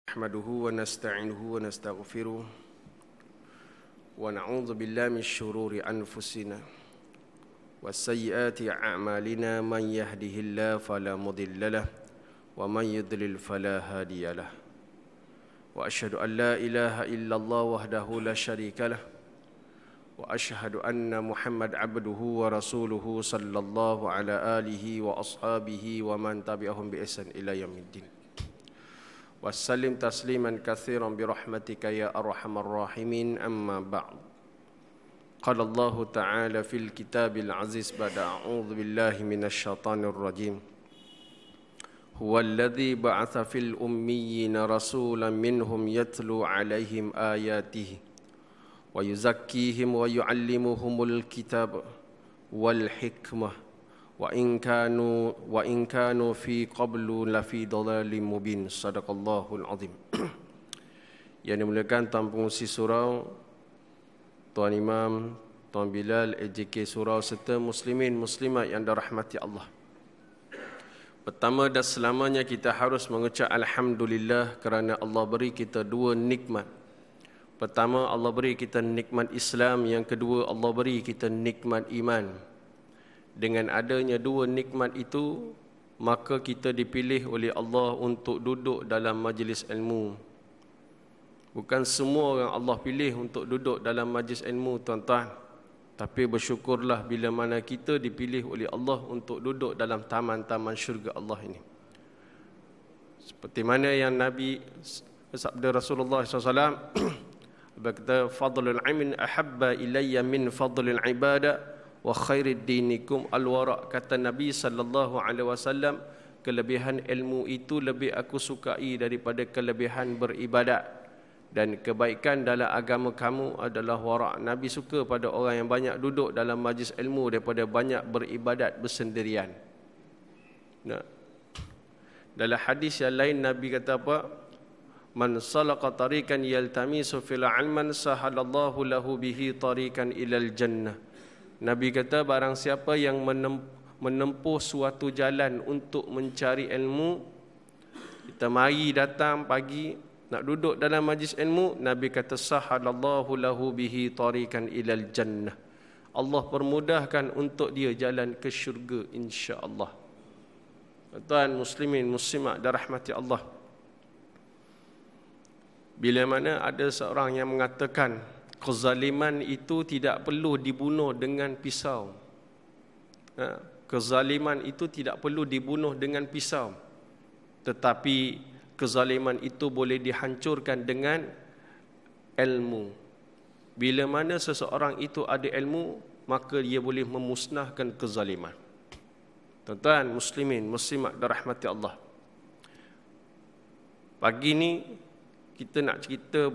نحمده ونستعينه ونستغفره ونعوذ بالله من شرور أنفسنا وسيئات أعمالنا من يهده الله فلا مضل له ومن يضلل فلا هادي له وأشهد أن لا إله إلا الله وحده لا شريك له وأشهد أن محمد عبده ورسوله صلى الله على آله وأصحابه ومن تبعهم بإحسان إلى يوم الدين وسلم تسليما كثيرا برحمتك يا أرحم الراحمين أما بعد قال الله تعالى في الكتاب العزيز بعد أعوذ بالله من الشيطان الرجيم هو الذي بعث في الأميين رسولا منهم يتلو عليهم آياته ويزكيهم ويعلمهم الكتاب والحكمة وإن كانوا في قبل لفي ضلال مبين صدق الله العظيم. Yang dimuliakan Tuan Pengurusi Surau, Tuan Imam, Tuan Bilal, AJK Surau serta muslimin muslimat yang dirahmati Allah. Pertama dan selamanya kita harus mengucap alhamdulillah kerana Allah beri kita dua nikmat. Pertama, Allah beri kita nikmat Islam, yang kedua Allah beri kita nikmat iman. Dengan adanya dua nikmat itu, maka kita dipilih oleh Allah untuk duduk dalam majlis ilmu. Bukan semua orang Allah pilih untuk duduk dalam majlis ilmu, tuan-tuan. Tapi bersyukurlah bila mana kita dipilih oleh Allah untuk duduk dalam taman-taman syurga Allah ini. Seperti mana yang Nabi sabda Rasulullah SAW, berkata, fadlul ilmin ahabba ilayya min fadlil ibadah wa khairid dinikum al-wara'. Kata Nabi sallallahu alaihi wasallam, kelebihan ilmu itu lebih aku sukai daripada kelebihan beribadat, dan kebaikan dalam agama kamu adalah wara'. Nabi suka pada orang yang banyak duduk dalam majlis ilmu daripada banyak beribadat bersendirian. Nah, dalam hadis yang lain Nabi kata apa? Man salaka tariqan yaltamisu fil ilman sahalallahu lahu bihi tariqan ilal jannah. Nabi kata, barang siapa yang menempuh suatu jalan untuk mencari ilmu, kita mari datang pagi nak duduk dalam majlis ilmu, Nabi kata sahalallahu lahu bihi tariqan ilal jannah. Allah permudahkan untuk dia jalan ke syurga insya-Allah. Tuan muslimin muslimat dirahmati Allah. Bila mana ada seorang yang mengatakan kezaliman itu tidak perlu dibunuh dengan pisau. Kezaliman itu tidak perlu dibunuh dengan pisau. Tetapi kezaliman itu boleh dihancurkan dengan ilmu. Bila mana seseorang itu ada ilmu, maka dia boleh memusnahkan kezaliman. Tuan-tuan muslimin muslimat dirahmati Allah. Pagi ni kita nak cerita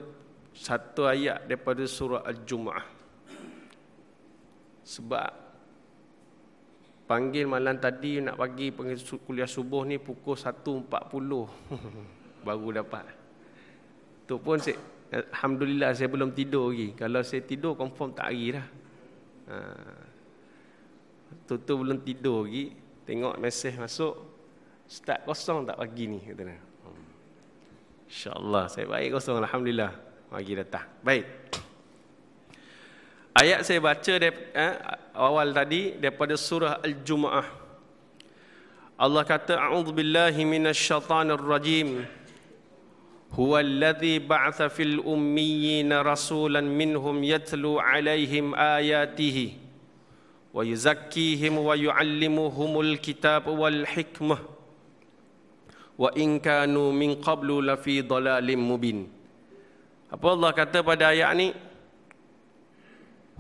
satu ayat daripada surah Al-Jumu'ah. Sebab panggil malam tadi nak pagi panggil kuliah subuh ni pukul 1.40 baru dapat. Tu pun alhamdulillah saya belum tidur lagi. Kalau saya tidur confirm tak hari dah. Tu belum tidur lagi. Tengok mesej masuk, start kosong tak pagi ni katanya. InsyaAllah saya baik kosong, alhamdulillah. Pagi datang. Baik. Ayat saya baca awal tadi daripada surah Al-Jumu'ah. Allah kata, a'udzubillahi minasyaitanir rajim. Huwallazi ba'atsa fil ummiyina rasulan minhum yatlu 'alaihim ayatihi wa yuzakkihim wa yu'allimuhumul kitaba wal hikmah wa in kanu min qablu lafi dhalalim mubin. Apa Allah kata pada ayat ni?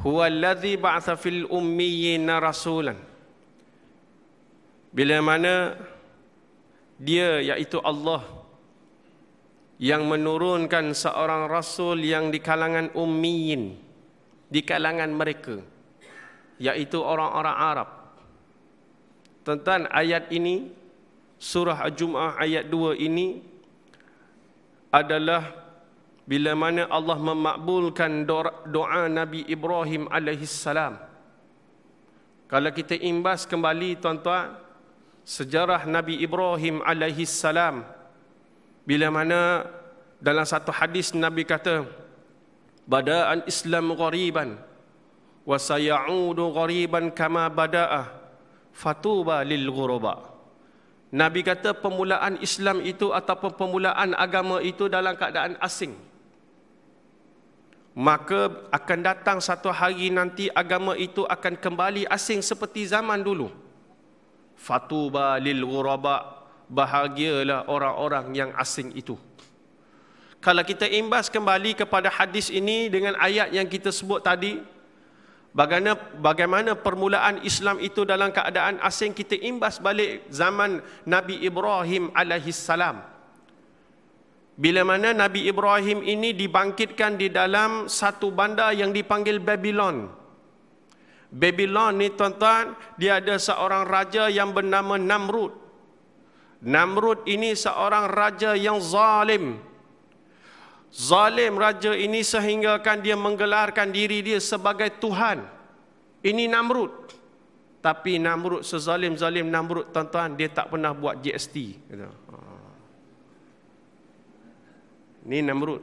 Huwallazi ba'atsa fil ummiyina rasulan. Bila mana dia, iaitu Allah, yang menurunkan seorang rasul yang di kalangan ummiyin, di kalangan mereka, iaitu orang-orang Arab. Tentang ayat ini, surah Al-Jumu'ah ayat 2 ini adalah bila mana Allah memakbulkan doa Nabi Ibrahim alaihissalam. Kalau kita imbas kembali tuan-tuan, sejarah Nabi Ibrahim alaihissalam, bila mana Dalam satu hadis Nabi kata, bada'an Islam ghariban wa sayaudu ghariban kama bada'a fatuba lil ghuraba. Nabi kata permulaan Islam itu ataupun permulaan agama itu dalam keadaan asing. Maka akan datang satu hari nanti agama itu akan kembali asing seperti zaman dulu. Fatuba lil ghuraba, bahagialah orang-orang yang asing itu. Kalau kita imbas kembali kepada hadis ini dengan ayat yang kita sebut tadi, bagaimana permulaan Islam itu dalam keadaan asing, kita imbas balik zaman Nabi Ibrahim alaihissalam. Bila mana Nabi Ibrahim ini dibangkitkan di dalam satu bandar yang dipanggil Babylon. Babylon ni tuan-tuan, dia ada seorang raja yang bernama Namrud. Namrud ini seorang raja yang zalim. Zalim raja ini sehinggakan dia menggelarkan diri dia sebagai Tuhan. Ini Namrud. Tapi Namrud, sezalim-zalim Namrud tuan-tuan, dia tak pernah buat GST. Ini Namrud.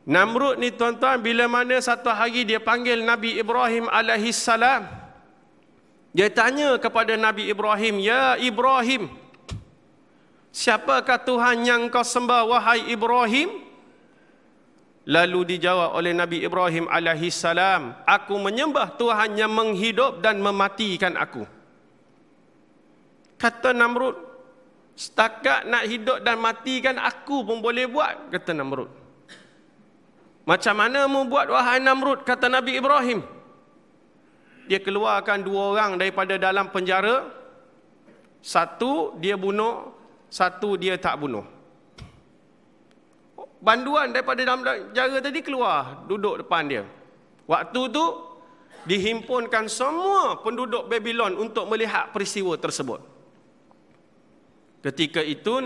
Namrud ni tuan-tuan, bila mana satu hari dia panggil Nabi Ibrahim alaihissalam, dia tanya kepada Nabi Ibrahim, ya Ibrahim, siapakah Tuhan yang kau sembah wahai Ibrahim? Lalu dijawab oleh Nabi Ibrahim alaihissalam, aku menyembah Tuhan yang menghidup dan mematikan aku. Kata Namrud, setakat nak hidup dan matikan aku pun boleh buat, kata Namrud. Macam mana mu buat wahai Namrud, kata Nabi Ibrahim. Dia keluarkan dua orang daripada dalam penjara. Satu dia bunuh, satu dia tak bunuh. Banduan daripada dalam penjara tadi keluar, duduk depan dia. Waktu tu dihimpunkan semua penduduk Babylon untuk melihat peristiwa tersebut. Ketika itu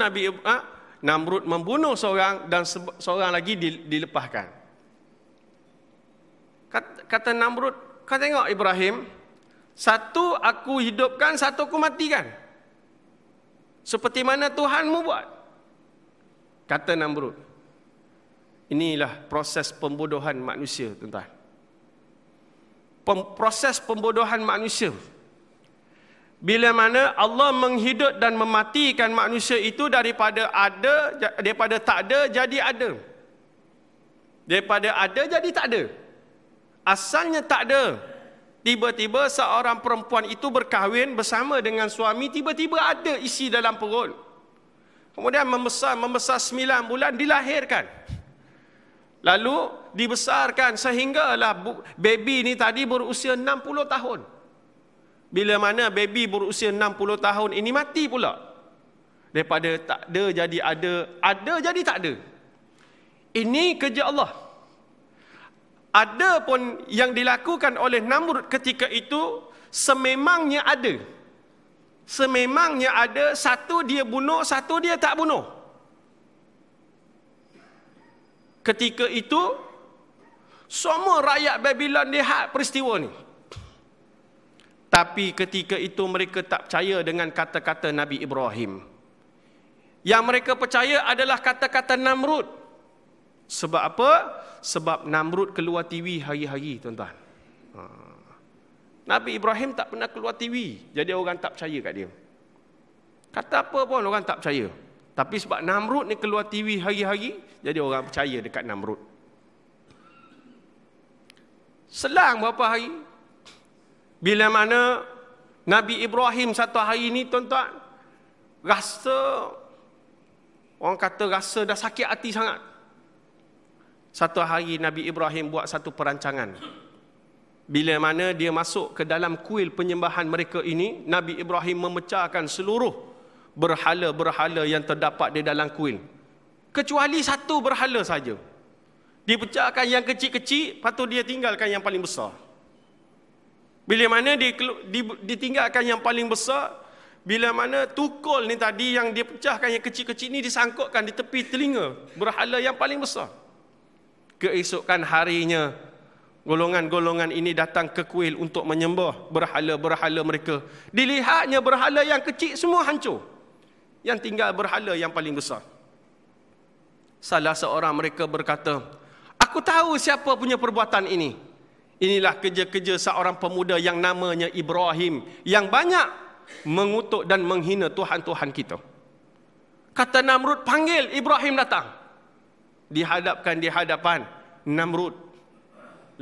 Namrud membunuh seorang dan seorang lagi dilepaskan. Kata Namrud, kau tengok Ibrahim, satu aku hidupkan, satu aku matikan. Seperti mana Tuhanmu buat? Kata Namrud, inilah proses pembodohan manusia, tuan-tuan. Proses pembodohan manusia. Bila mana Allah menghidup dan mematikan manusia itu daripada tak ada jadi ada. Daripada ada jadi tak ada. Asalnya tak ada. Tiba-tiba seorang perempuan itu berkahwin bersama dengan suami, tiba-tiba ada isi dalam perut. Kemudian membesar 9 bulan dilahirkan. Lalu dibesarkan sehinggalah baby ni tadi berusia 60 tahun. Bila mana baby berusia 60 tahun ini mati pula. Daripada tak ada jadi ada jadi tak ada. Ini kerja Allah. Ada pun yang dilakukan oleh Namrud ketika itu sememangnya ada. Sememangnya ada, satu dia bunuh, satu dia tak bunuh. Ketika itu semua rakyat Babylon lihat peristiwa ni. Tapi ketika itu mereka tak percaya dengan kata-kata Nabi Ibrahim. Yang mereka percaya adalah kata-kata Namrud. Sebab apa? Sebab Namrud keluar TV hari-hari, tuan-tuan. Nabi Ibrahim tak pernah keluar TV. Jadi orang tak percaya kat dia. Kata apa pun orang tak percaya. Tapi sebab Namrud ni keluar TV hari-hari, jadi orang percaya dekat Namrud. Selang berapa hari, bila mana Nabi Ibrahim satu hari ni, tuan-tuan, orang kata rasa dah sakit hati sangat. Satu hari Nabi Ibrahim buat satu perancangan. Bila mana dia masuk ke dalam kuil penyembahan mereka ini, Nabi Ibrahim memecahkan seluruh berhala-berhala yang terdapat di dalam kuil. Kecuali satu berhala saja. Dipecahkan yang kecil-kecil, lepas tu dia tinggalkan yang paling besar. Bila mana ditinggalkan yang paling besar, bila mana tukul ni tadi yang dia pecahkan yang kecil-kecil ni disangkutkan di tepi telinga berhala yang paling besar. Keesokan harinya, golongan-golongan ini datang ke kuil untuk menyembah berhala-berhala mereka. Dilihatnya berhala yang kecil semua hancur. yang tinggal berhala yang paling besar. Salah seorang mereka berkata, aku tahu siapa punya perbuatan ini. Inilah kerja-kerja seorang pemuda yang namanya Ibrahim, yang banyak mengutuk dan menghina Tuhan-Tuhan kita. Kata Namrud, panggil Ibrahim datang. Dihadapkan di hadapan Namrud.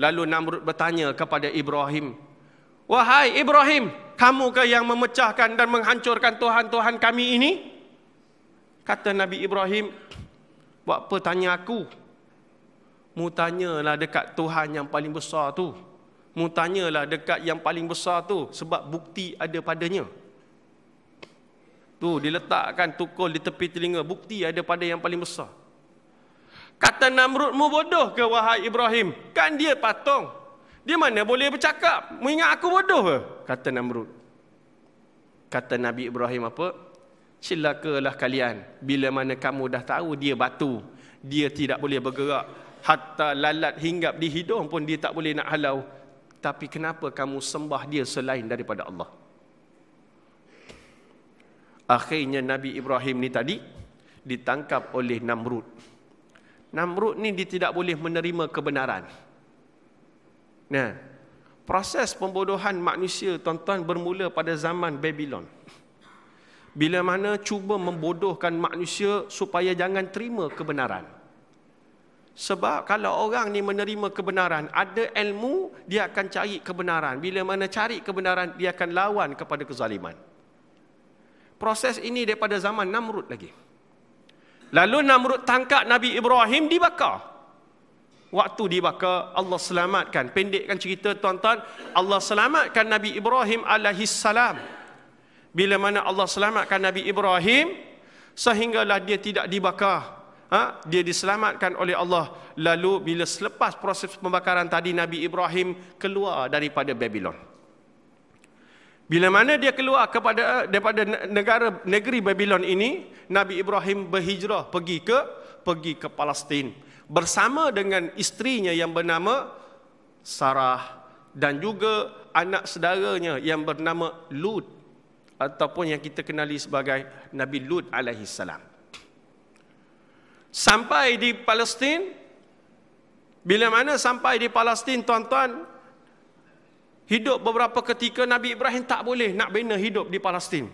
Lalu Namrud bertanya kepada Ibrahim, wahai Ibrahim, kamukah yang memecahkan dan menghancurkan Tuhan-Tuhan kami ini? Kata Nabi Ibrahim, buat apa tanya aku? Mu tanyalah dekat Tuhan yang paling besar tu. Mu tanyalah dekat yang paling besar tu, sebab bukti ada padanya. Tu diletakkan tukul di tepi telinga, bukti ada pada yang paling besar. Kata Namrud, mu bodoh ke wahai Ibrahim? Kan dia patung. Dia mana boleh bercakap? Mu ingat aku bodoh ke? Kata Namrud. Kata Nabi Ibrahim apa? Celakalah kalian bila mana kamu dah tahu dia batu, dia tidak boleh bergerak. Hatta lalat hinggap di hidung pun dia tak boleh nak halau. Tapi kenapa kamu sembah dia selain daripada Allah? Akhirnya Nabi Ibrahim ni tadi ditangkap oleh Namrud. Namrud ni dia tidak boleh menerima kebenaran. Nah, proses pembodohan manusia tuan-tuan bermula pada zaman Babylon. Bila mana cuba membodohkan manusia supaya jangan terima kebenaran. Sebab kalau orang ni menerima kebenaran, ada ilmu, dia akan cari kebenaran. Bila mana cari kebenaran, dia akan lawan kepada kezaliman. Proses ini daripada zaman Namrud lagi. Lalu Namrud tangkap Nabi Ibrahim, dibakar. Waktu dibakar, Allah selamatkan. Pendekkan cerita tuan-tuan, Allah selamatkan Nabi Ibrahim alaihissalam. Bila mana Allah selamatkan Nabi Ibrahim, sehinggalah dia tidak dibakar. Dia diselamatkan oleh Allah. Lalu bila selepas proses pembakaran tadi, Nabi Ibrahim keluar daripada Babylon. Bila mana dia keluar daripada negeri Babylon ini, Nabi Ibrahim berhijrah pergi ke Palestin bersama dengan isterinya yang bernama Sarah dan juga anak saudaranya yang bernama Lut, ataupun yang kita kenali sebagai Nabi Lut alaihissalam. Sampai di Palestin, bila mana sampai di Palestin tuan-tuan, hidup beberapa ketika Nabi Ibrahim tak boleh nak bina hidup di Palestin.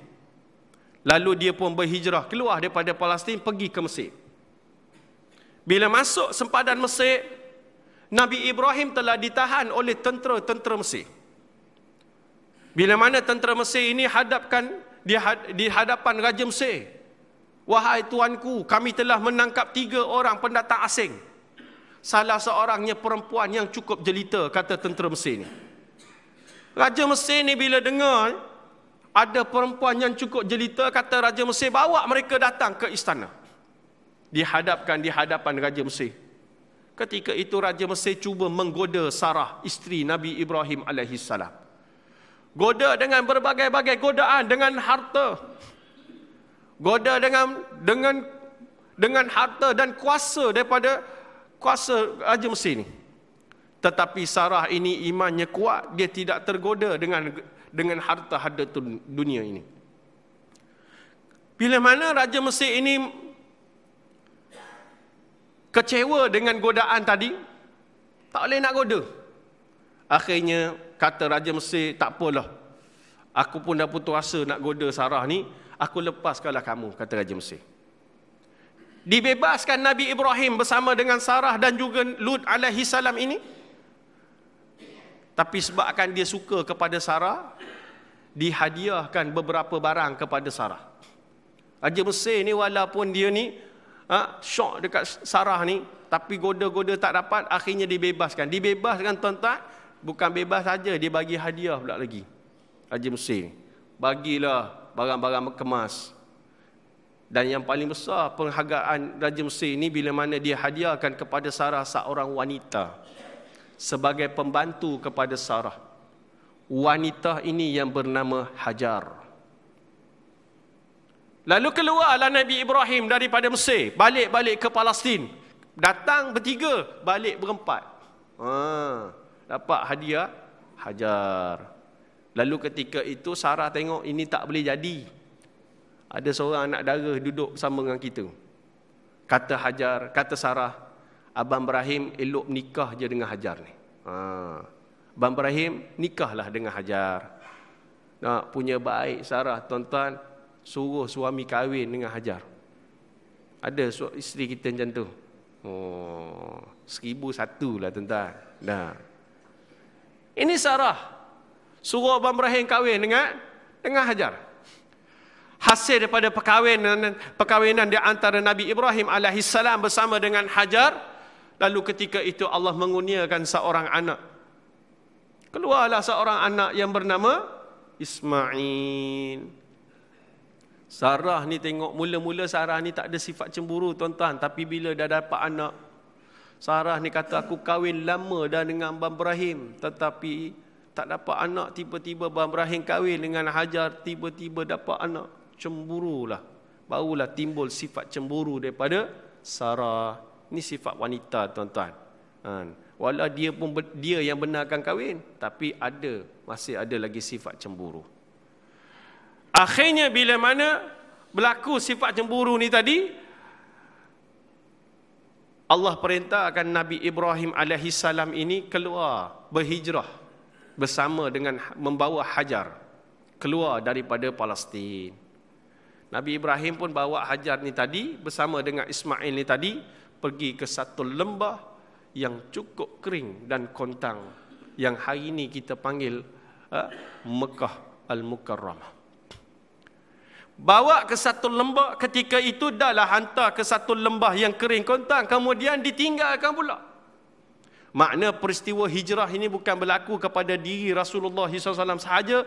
Lalu dia pun berhijrah keluar daripada Palestin pergi ke Mesir. Bila masuk sempadan Mesir, Nabi Ibrahim telah ditahan oleh tentera Mesir. Bila mana tentera Mesir ini di hadapan Raja Mesir, wahai tuanku, kami telah menangkap 3 orang pendatang asing. Salah seorangnya perempuan yang cukup jelita, kata tentera Mesir ni. Raja Mesir ni bila dengar ada perempuan yang cukup jelita, kata Raja Mesir, bawa mereka datang ke istana. Dihadapkan di hadapan Raja Mesir. Ketika itu Raja Mesir cuba menggoda Sarah, isteri Nabi Ibrahim alaihissalam. Goda dengan berbagai-bagai godaan, dengan harta. Goda dengan harta dan kuasa daripada kuasa Raja Mesir ni. Tetapi Sarah ini imannya kuat, dia tidak tergoda dengan harta-harta dunia ini. Bila mana Raja Mesir ini kecewa dengan godaan tadi, tak boleh nak goda. Akhirnya kata Raja Mesir, tak apalah, aku pun dah putus asa nak goda Sarah ni, aku lepaskanlah kamu, kata Raja Mesir. Dibebaskan Nabi Ibrahim bersama dengan Sarah dan juga Lut alaihissalam ini. Tapi sebabkan dia suka kepada Sarah, dihadiahkan beberapa barang kepada Sarah. Raja Mesir ni walaupun dia ni syok dekat Sarah ni, tapi goda-goda tak dapat, akhirnya dibebaskan. Dibebaskan tuan-tuan, bukan bebas saja, dia bagi hadiah pula lagi. Raja Mesir ni bagilah barang-barang kemas. Dan yang paling besar penghargaan Raja Mesir ni bila mana dia hadiahkan kepada Sarah seorang wanita sebagai pembantu kepada Sarah. Wanita ini yang bernama Hajar. Lalu keluarlah Nabi Ibrahim daripada Mesir, balik ke Palestin. Datang bertiga, balik berempat. Dapat hadiah Hajar. Lalu ketika itu Sarah tengok ini tak boleh jadi. Ada seorang anak dara duduk bersama dengan kita. Kata Hajar, kata Sarah, Abang Ibrahim elok nikah je dengan Hajar ni. Abang Ibrahim nikahlah dengan Hajar. Nak punya baik Sarah, tuan-tuan, suruh suami kahwin dengan Hajar. Ada isteri kita macam tu. 1001 lah tuan-tuan. Nah. Ini Sarah suruh Abang Ibrahim kahwin dengan Hajar. Hasil daripada perkahwinan di antara Nabi Ibrahim alaihissalam bersama dengan Hajar, lalu ketika itu Allah mengurniakan seorang anak. Keluarlah seorang anak yang bernama Ismail. Sarah ni tengok, mula-mula Sarah ni tak ada sifat cemburu tuan-tuan, tapi bila dah dapat anak, Sarah ni kata, aku kahwin lama dah dengan Abang Ibrahim, tetapi tak dapat anak. Tiba-tiba Abang Ibrahim kahwin dengan Hajar, tiba-tiba dapat anak. Cemburulah. Barulah timbul sifat cemburu daripada Sarah. Ini sifat wanita tuan-tuan. Walau dia yang benarkan kahwin, tapi masih ada lagi sifat cemburu. Akhirnya bila mana berlaku sifat cemburu ni tadi, Allah perintahkan Nabi Ibrahim alaihissalam ini keluar, berhijrah bersama dengan membawa Hajar keluar daripada Palestin. Nabi Ibrahim pun bawa Hajar ni tadi bersama dengan Ismail ni tadi pergi ke satu lembah yang cukup kering dan kontang, yang hari ini kita panggil Mekah Al-Mukarramah. Bawa ke satu lembah, ketika itu dahlah hantar ke satu lembah yang kering kontang, kemudian ditinggalkan pula. Makna peristiwa hijrah ini bukan berlaku kepada diri Rasulullah SAW sahaja,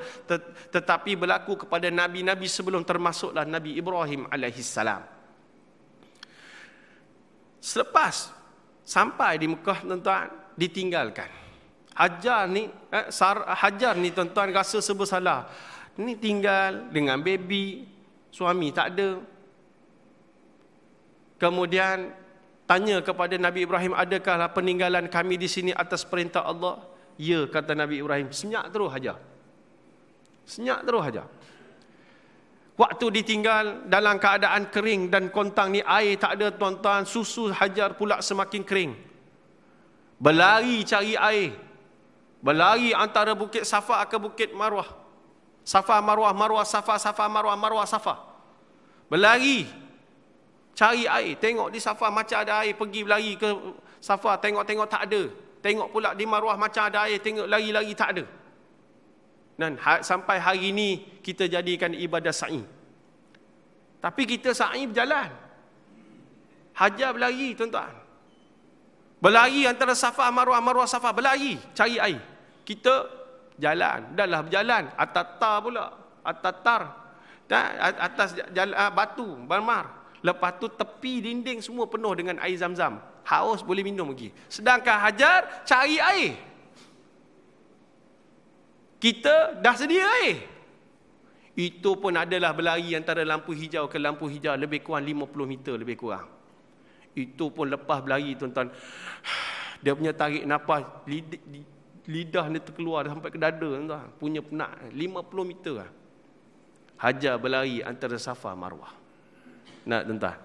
tetapi berlaku kepada Nabi-Nabi sebelum, termasuklah Nabi Ibrahim alaihissalam. Selepas sampai di Mekah tuan-tuan, ditinggalkan. Hajar ni tuan-tuan rasa serba salah. Ni tinggal dengan baby, suami tak ada. Kemudian tanya kepada Nabi Ibrahim, adakah peninggalan kami di sini atas perintah Allah? Ya, kata Nabi Ibrahim. Senyap terus Hajar. Senyap terus Hajar. Waktu ditinggal dalam keadaan kering dan kontang ni, air tak ada tuan-tuan, susu Hajar pula semakin kering. Berlari cari air. Berlari antara bukit Safa ke bukit Marwah. Safa, Marwah, Marwah, Safa, Safa, Marwah, Marwah, Safa. Berlari cari air, tengok di Safa macam ada air, pergi berlari ke Safa, tengok-tengok tak ada. Tengok pula di Marwah macam ada air, tengok lari-lari tak ada. Dan sampai hari ini kita jadikan ibadah sa'i. Tapi kita sa'i berjalan. Hajar berlari tuan-tuan. Berlari antara Safa, Marwah, Marwah, Safa, berlari cari air. Kita jalan, dahlah berjalan, atatar pula, atatar, atas jalan, batu, bermar. Lepas tu tepi dinding semua penuh dengan air zam-zam. Haus boleh minum lagi. Sedangkan Hajar cari air. Kita dah sedia air. Itu pun adalah berlari antara lampu hijau ke lampu hijau, lebih kurang 50 meter lebih kurang. Itu pun lepas berlari tuan-tuan, dia punya tarik nafas, lidah ni terkeluar sampai ke dada tuan-tuan. Punya penat 50 meter. Hajar berlari antara Safa Marwah. Nak tuan-tuan.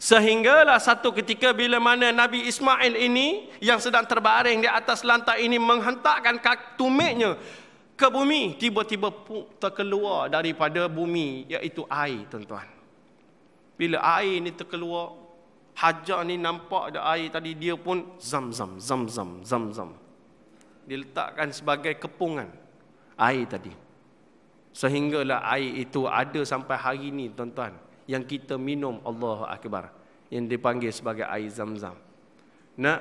Sehinggalah satu ketika bila mana Nabi Ismail ini yang sedang terbaring di atas lantai ini menghentakkan tumiknya ke bumi, tiba-tiba terkeluar daripada bumi iaitu air tuan-tuan. Bila air ni terkeluar, Hajar ni nampak ada air tadi, dia pun zam-zam, zam-zam, zam-zam. Diletakkan sebagai kepungan air tadi. Sehinggalah air itu ada sampai hari ini tuan-tuan, yang kita minum, Allahu Akbar, yang dipanggil sebagai air zam-zam. Nah,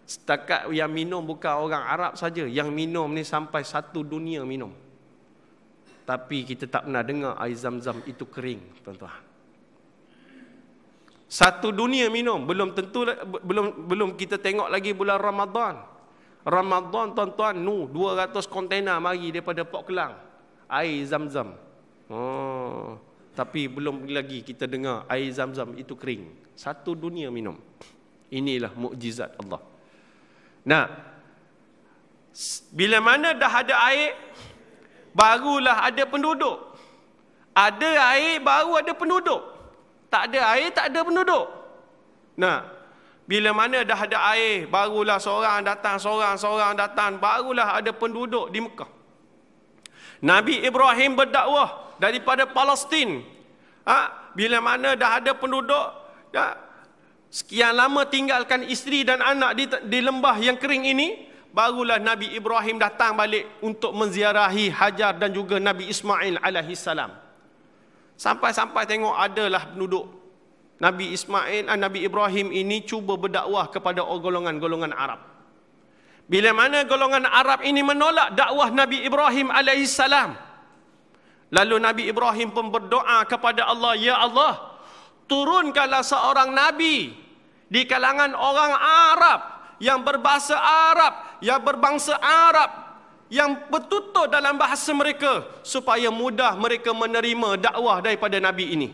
setakat yang minum bukan orang Arab saja, yang minum ni sampai satu dunia minum. Tapi kita tak pernah dengar air zam-zam itu kering tuan-tuan. Satu dunia minum, belum tentu, belum kita tengok lagi bulan Ramadan. Ramadan tuan-tuan, 200 kontainer mari daripada Port Kelang. Air zam-zam. Tapi belum lagi kita dengar air zam-zam itu kering. Satu dunia minum. Inilah mukjizat Allah. Nah, bila mana dah ada air, barulah ada penduduk. Ada air, baru ada penduduk. Tak ada air, tak ada penduduk. Nah, bila mana dah ada air, barulah seorang datang, barulah ada penduduk di Mekah. Nabi Ibrahim berdakwah daripada Palestin. Bila mana dah ada penduduk, sekian lama tinggalkan isteri dan anak di lembah yang kering ini, barulah Nabi Ibrahim datang balik untuk menziarahi Hajar dan juga Nabi Ismail alaihi salam. Sampai-sampai tengok adalah penduduk. Nabi Ibrahim ini cuba berdakwah kepada golongan-golongan Arab. Bila mana golongan Arab ini menolak dakwah Nabi Ibrahim alaihi salam, lalu Nabi Ibrahim pun berdoa kepada Allah, ya Allah, turunkanlah seorang nabi di kalangan orang Arab yang berbahasa Arab, yang berbangsa Arab, yang bertutur dalam bahasa mereka, supaya mudah mereka menerima dakwah daripada Nabi ini.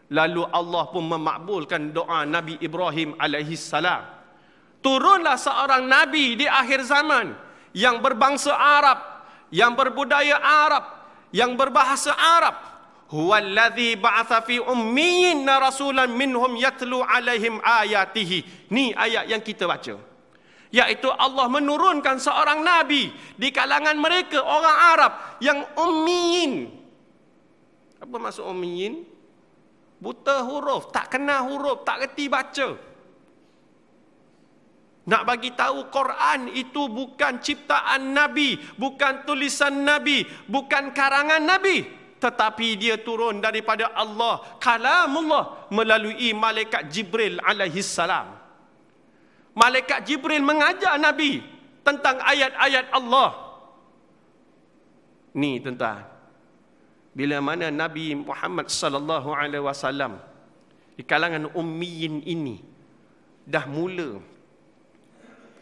Lalu Allah pun memakbulkan doa Nabi Ibrahim alaihi salam. Turunlah seorang Nabi di akhir zaman yang berbangsa Arab, yang berbudaya Arab, yang berbahasa Arab. Huwallazi ba'atha fi ummiyin rasulan minhum yatlu alaihim ayatihi. Ni ayat yang kita baca. Iaitu Allah menurunkan seorang Nabi di kalangan mereka orang Arab yang ummiyin. Apa maksud ummiyin? Buta huruf, tak kenal huruf, tak reti baca. Nak bagi tahu Quran itu bukan ciptaan Nabi, bukan tulisan Nabi, bukan karangan Nabi, tetapi dia turun daripada Allah, kalamullah, melalui malaikat Jibril alaihi salam. Malaikat Jibril mengajar Nabi tentang ayat-ayat Allah. Ni tuan-tuan, bila mana Nabi Muhammad sallallahu alaihi wasallam di kalangan ummiyin ini dah mula,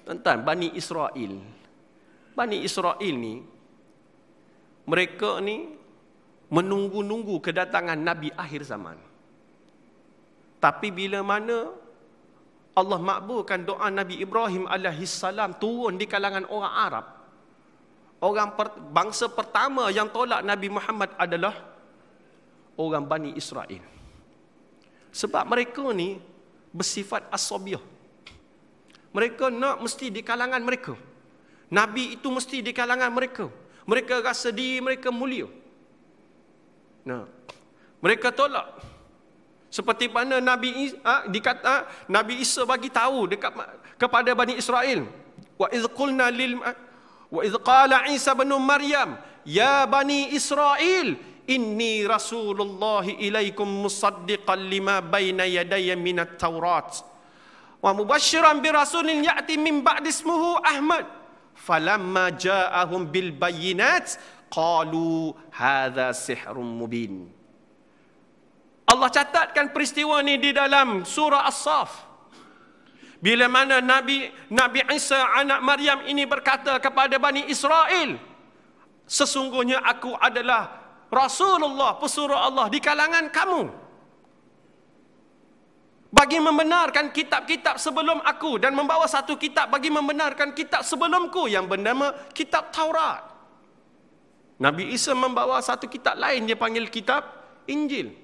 tuan-tuan, Bani Israel ni, mereka ni menunggu-nunggu kedatangan Nabi akhir zaman. Tapi bila mana Allah makbulkan doa Nabi Ibrahim alaihi salam turun di kalangan orang Arab, bangsa pertama yang tolak Nabi Muhammad adalah orang Bani Israel. Sebab mereka ni bersifat asabiyah. Mereka nak mesti di kalangan mereka. Nabi itu mesti di kalangan mereka. Mereka rasa diri mereka mulia. Nah, mereka tolak. Seperti mana Nabi Isa bagi tahu kepada Bani Israel. Wa idh qala Isa bin Maryam, ya Bani Israel, inni rasulullahi ilaikum musaddiqan lima baina yadayya minat Taurat wa mubasysyiran bi rasulin ya'ti min ba'di ismuhu Ahmad. Falamma ja'ahum bil bayyinat qalu hadza sihrun mubin. Allah catatkan peristiwa ini di dalam surah As-Saff. Bila mana Nabi Isa anak Maryam ini berkata kepada Bani Israel, sesungguhnya aku adalah Rasulullah, pesuruh Allah di kalangan kamu, bagi membenarkan kitab-kitab sebelum aku, dan membawa satu kitab bagi membenarkan kitab sebelumku yang bernama kitab Taurat. Nabi Isa membawa satu kitab lain, dia panggil kitab Injil.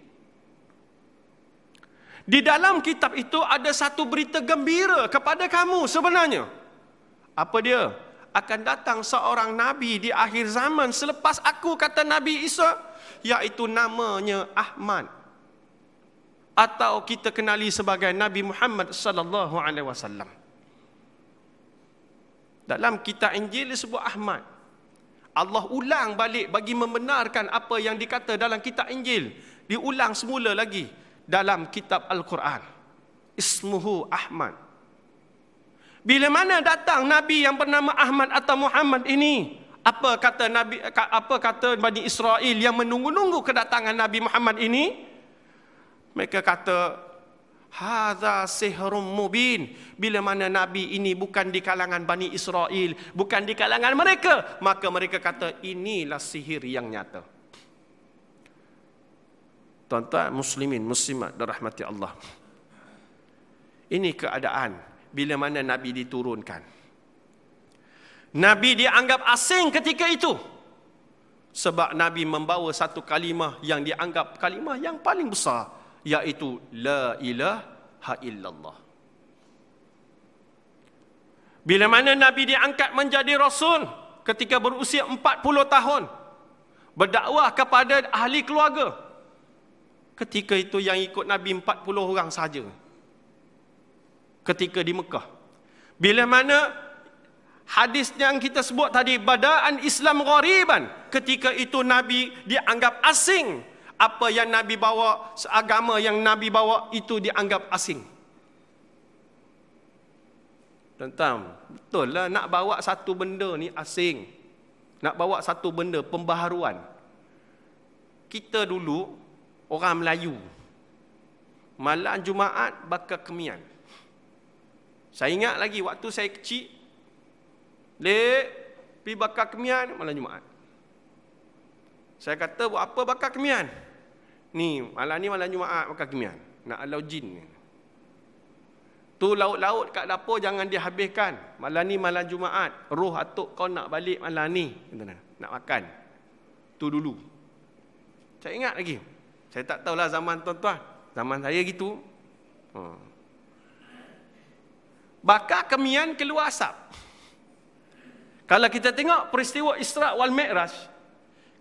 Di dalam kitab itu ada satu berita gembira kepada kamu sebenarnya. Apa dia? Akan datang seorang Nabi di akhir zaman selepas aku, kata Nabi Isa, iaitu namanya Ahmad, atau kita kenali sebagai Nabi Muhammad sallallahu alaihi wasallam. Dalam kitab Injil disebut Ahmad. Allah ulang balik bagi membenarkan apa yang dikata dalam kitab Injil. Diulang semula lagi dalam kitab Al-Quran. Ismuhu Ahmad. Bila mana datang Nabi yang bernama Ahmad atau Muhammad ini, apa kata Bani Israel yang menunggu-nunggu kedatangan Nabi Muhammad ini? Mereka kata, hadza sihrun mubin. Bila mana Nabi ini bukan di kalangan Bani Israel, bukan di kalangan mereka, maka mereka kata inilah sihir yang nyata. Tuan-tuan muslimin, muslimat dirahmati Allah. Ini keadaan bila mana Nabi diturunkan. Nabi dianggap asing ketika itu. Sebab Nabi membawa satu kalimah yang dianggap kalimah yang paling besar, iaitu La ilaha illallah. Bila mana Nabi diangkat menjadi Rasul ketika berusia 40 tahun, berdakwah kepada ahli keluarga. Ketika itu yang ikut Nabi 40 orang saja. Ketika di Mekah. Bila mana hadis yang kita sebut tadi, bada'an Islam ghariban, ketika itu Nabi dianggap asing. Apa yang Nabi bawa, agama yang Nabi bawa itu dianggap asing. Tentang, betul lah nak bawa satu benda ni asing. Nak bawa satu benda pembaharuan. Kita dulu orang Melayu, malam Jumaat bakar kemian. Saya ingat lagi waktu saya kecil, pergi bakar kemian malam Jumaat. Saya kata, buat apa bakar kemian? Ni malam Jumaat bakar kemian. Nak halau jin. Tu laut-laut kat dapur jangan dihabiskan. Malam ni malam Jumaat. Roh atuk kau nak balik malam ni. Nak makan. Tu dulu. Saya ingat lagi. Saya tak tahulah zaman tuan-tuan. Zaman saya gitu. Bakar kemian keluar asap. Kalau kita tengok peristiwa Isra' wal Mi'raj,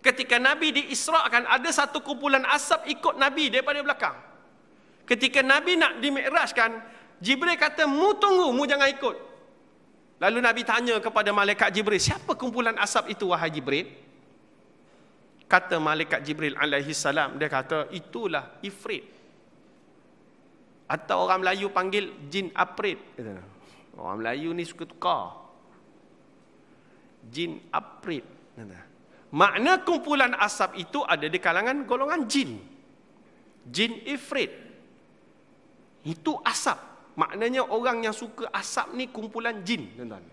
ketika Nabi diisra'kan, ada satu kumpulan asap ikut Nabi daripada belakang. Ketika Nabi nak di-Mi'rajkan, Jibril kata, mu tunggu, mu jangan ikut. Lalu Nabi tanya kepada malaikat Jibril, siapa kumpulan asap itu wahai Jibril? Kata malaikat Jibril alaihi salam, dia kata, itulah Ifrit. Atau orang Melayu panggil jin aprit. Orang Melayu ni suka tukar. Jin aprit. Makna kumpulan asap itu ada di kalangan golongan jin. Jin Ifrit. Itu asap. Maknanya orang yang suka asap ni kumpulan jin, tuan-tuan.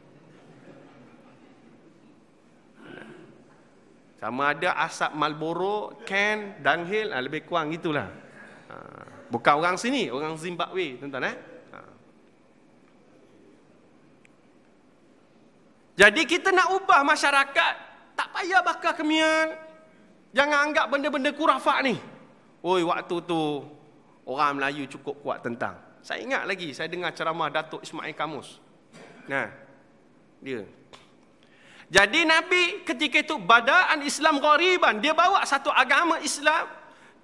Sama ada asap Marlboro, Ken, Dunhill, lebih kurang gitulah. Bukan orang sini, orang Zimbabwe, tuan-tuan. Jadi kita nak ubah masyarakat, tak payah bakar kemian. Jangan anggap benda-benda kurafat ni. Oi, waktu tu orang Melayu cukup kuat tentang. Saya ingat lagi, saya dengar ceramah Datuk Ismail Kamus. Nah, dia. Jadi Nabi ketika itu bada'an Islam ghariban, dia bawa satu agama Islam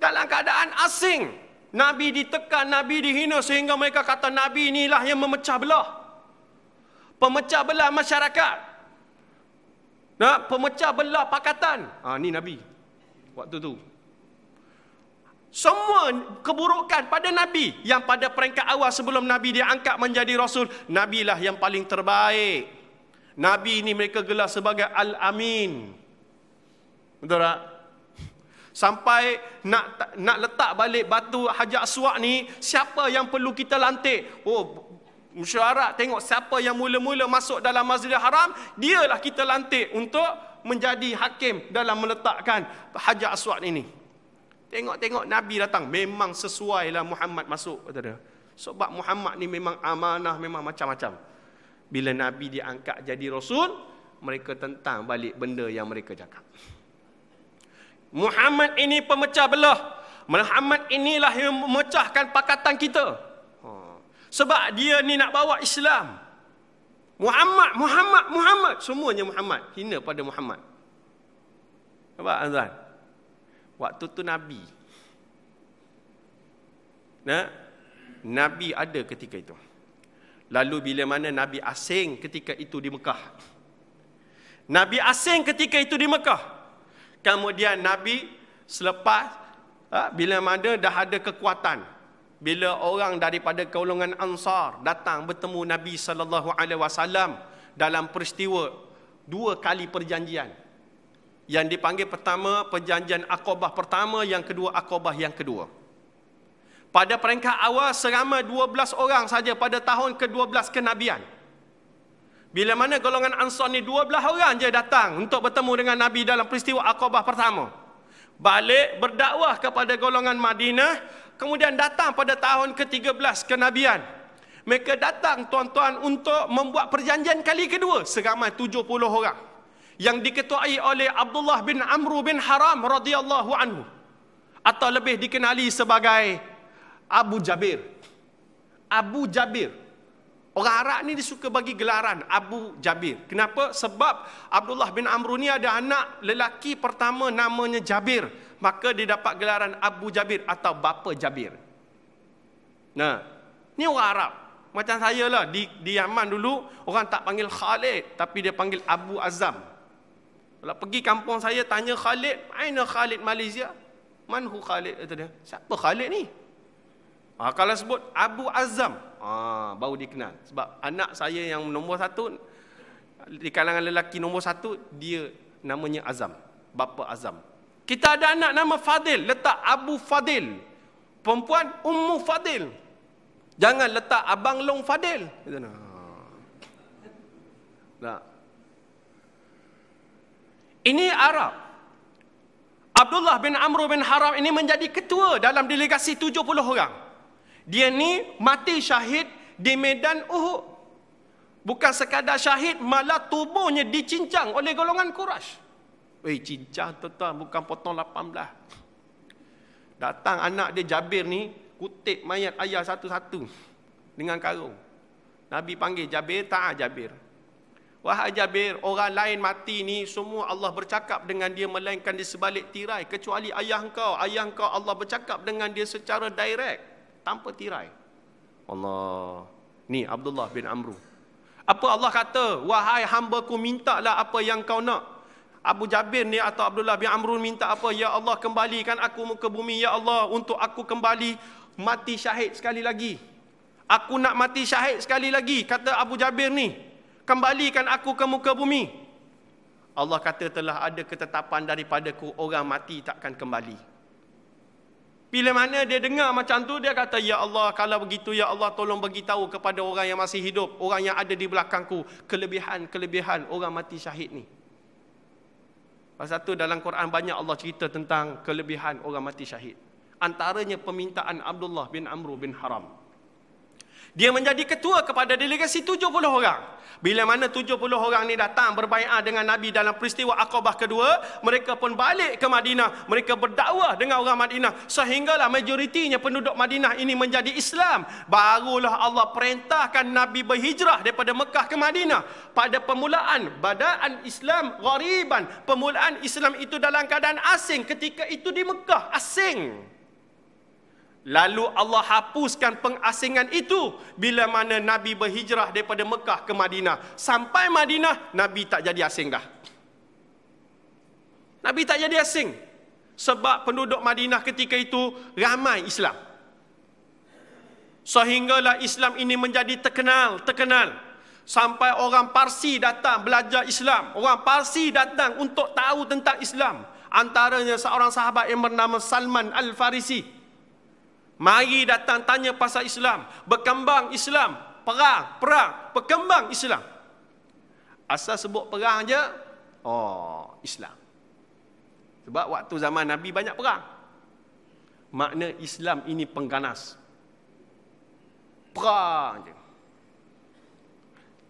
dalam keadaan asing. Nabi ditekan, Nabi dihina sehingga mereka kata Nabi inilah yang memecah belah. Pemecah belah masyarakat. Nah, pemecah belah pakatan. Ni Nabi waktu tu. Semua keburukan pada Nabi yang pada peringkat awal sebelum Nabi diangkat menjadi Rasul, Nabi lah yang paling terbaik. Nabi ini mereka gelar sebagai Al-Amin. Betul tak? Sampai nak letak balik batu Hajar Aswad ni, siapa yang perlu kita lantik? Mesyuarat tengok siapa yang mula-mula masuk dalam Masjidil Haram, dialah kita lantik untuk menjadi hakim dalam meletakkan Hajar Aswad ini. Tengok-tengok Nabi datang, memang sesuai lah Muhammad masuk, kata dia. Sebab Muhammad ni memang amanah, memang macam-macam. Bila Nabi diangkat jadi Rasul, mereka tentang balik benda yang mereka cakap. Muhammad ini pemecah belah. Muhammad inilah yang memecahkan pakatan kita. Sebab dia ni nak bawa Islam. Muhammad. Semuanya Muhammad. Hina pada Muhammad. Nampak tuan-tuan? Waktu tu Nabi. Nabi ada ketika itu. Lalu bila mana Nabi asing ketika itu di Mekah. Nabi asing ketika itu di Mekah. Kemudian Nabi selepas bila mana dah ada kekuatan, bila orang daripada golongan Ansar datang bertemu Nabi SAW dalam peristiwa 2 kali perjanjian. Yang dipanggil pertama perjanjian Aqabah pertama, yang kedua Aqabah yang kedua. Pada peringkat awal seramai 12 orang saja pada tahun ke-12 kenabian. Bila mana golongan Ansar ni 12 orang je datang untuk bertemu dengan Nabi dalam peristiwa Aqabah pertama. Balik berdakwah kepada golongan Madinah, kemudian datang pada tahun ke-13 kenabian. Mereka datang tuan-tuan untuk membuat perjanjian kali kedua seramai 70 orang. yang diketuai oleh Abdullah bin Amr bin Haram radhiyallahu anhu, atau lebih dikenali sebagai Abu Jabir. Abu Jabir. Orang Arab ni dia suka bagi gelaran Abu Jabir. Kenapa? Sebab Abdullah bin Amr ni ada anak lelaki pertama namanya Jabir. Maka dia dapat gelaran Abu Jabir atau Bapa Jabir. Nah, ni orang Arab. Macam saya lah, di Yaman dulu, orang tak panggil Khalid, tapi dia panggil Abu Azam. Kalau pergi kampung saya, tanya Khalid, mana Khalid Malaysia? Manhu Khalid? Kata dia, siapa Khalid ni? Kalau sebut Abu Azam, baru dikenal. Sebab anak saya yang nombor 1, di kalangan lelaki nombor 1, dia namanya Azam. Bapa Azam. Kita ada anak nama Fadil, letak Abu Fadil. Perempuan, Ummu Fadil. Jangan letak Abang Long Fadil. Nah. Ini Arab. Abdullah bin Amr bin Haram ini menjadi ketua dalam delegasi 70 orang. Dia ni mati syahid di medan Uhud. Bukan sekadar syahid, malah tubuhnya dicincang oleh golongan Quraisy. Cincang tuan-tuan, bukan potong 18. Datang anak dia Jabir ni, kutip mayat ayah satu-satu dengan karung. Nabi panggil Jabir, tak Jabir. Wahai Jabir, orang lain mati ni semua Allah bercakap dengan dia melainkan di sebalik tirai, kecuali ayah engkau. Ayah engkau Allah bercakap dengan dia secara direct, tanpa tirai. Allah. Ni Abdullah bin Amr. Apa Allah kata? Wahai hamba-Ku, mintalah apa yang kau nak. Abu Jabir ni atau Abdullah bin Amr minta apa? Ya Allah, kembalikan aku muka bumi. Ya Allah, untuk aku kembali mati syahid sekali lagi. Aku nak mati syahid sekali lagi, kata Abu Jabir ni. Kembalikan aku ke muka bumi. Allah kata, telah ada ketetapan daripadaku, orang mati takkan kembali. Bila mana dia dengar macam tu, dia kata, ya Allah, kalau begitu, ya Allah, tolong beritahu kepada orang yang masih hidup, orang yang ada di belakangku, kelebihan-kelebihan orang mati syahid ni. Pasal tu dalam Quran banyak Allah cerita tentang kelebihan orang mati syahid. Antaranya permintaan Abdullah bin Amr bin Haram. Dia menjadi ketua kepada delegasi 70 orang. Bila mana 70 orang ni datang berbaiat dengan Nabi dalam peristiwa Aqabah kedua, mereka pun balik ke Madinah. Mereka berdakwah dengan orang Madinah. Sehinggalah majoritinya penduduk Madinah ini menjadi Islam. Barulah Allah perintahkan Nabi berhijrah daripada Mekah ke Madinah. Pada permulaan, badaan Islam ghariban. Permulaan Islam itu dalam keadaan asing. Ketika itu di Mekah, asing. Lalu Allah hapuskan pengasingan itu bila mana Nabi berhijrah daripada Mekah ke Madinah. Sampai Madinah, Nabi tak jadi asing dah. Nabi tak jadi asing. Sebab penduduk Madinah ketika itu ramai Islam. Sehinggalah Islam ini menjadi terkenal. Sampai orang Parsi datang belajar Islam. Orang Parsi datang untuk tahu tentang Islam. Antaranya seorang sahabat yang bernama Salman Al-Farisi. Mari datang tanya pasal Islam. Berkembang Islam. Perang. Berkembang Islam. Asal sebut perang je, Islam. Sebab waktu zaman Nabi banyak perang. Makna Islam ini pengganas. Perang je.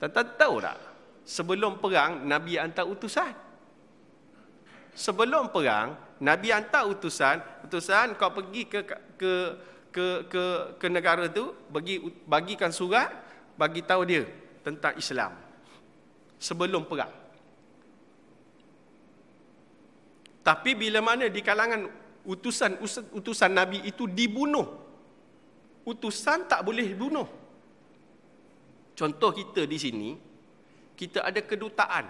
Tahu tak? Sebelum perang, Nabi hantar utusan. Sebelum perang, Nabi hantar utusan kau pergi ke negara tu, bagikan surat, bagi tahu dia tentang Islam. Sebelum perang. Tapi bila mana di kalangan utusan Nabi itu dibunuh. Utusan tak boleh dibunuh. Contoh kita di sini, kita ada kedutaan.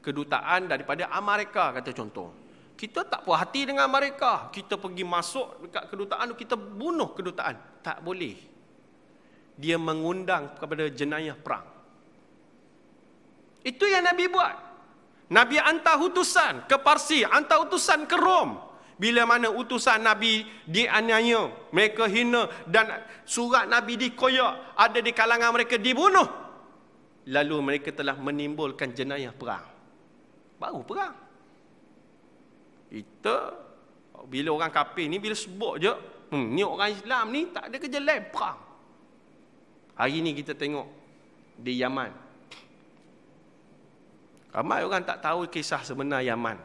Kedutaan daripada Amerika, kata contoh. Kita tak puas hati dengan mereka. Kita pergi masuk dekat kedutaan, kita bunuh kedutaan. Tak boleh. Dia mengundang kepada jenayah perang. Itu yang Nabi buat. Nabi hantar utusan ke Parsi, hantar utusan ke Rom. Bila mana utusan Nabi dianiaya, mereka hina, dan surat Nabi dikoyak, ada di kalangan mereka dibunuh. Lalu mereka telah menimbulkan jenayah perang. Baru perang. Kita, bila orang kafir ni, bila sebut je, ni orang Islam ni tak ada kerja lain, perang. Hari ni kita tengok di Yaman. Ramai orang tak tahu kisah sebenar Yaman.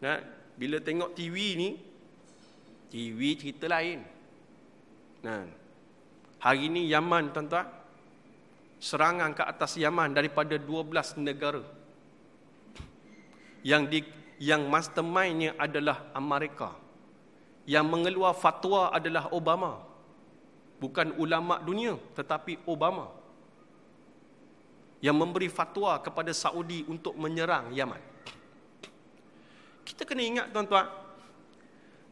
Nah, bila tengok TV ni, TV cerita lain. Nah, hari ni Yaman, tuan-tuan, serangan ke atas Yaman daripada 12 negara. Yang mastermindnya adalah Amerika. Yang mengeluar fatwa adalah Obama. Bukan ulama dunia, tetapi Obama. Yang memberi fatwa kepada Saudi untuk menyerang Yaman. Kita kena ingat, tuan-tuan,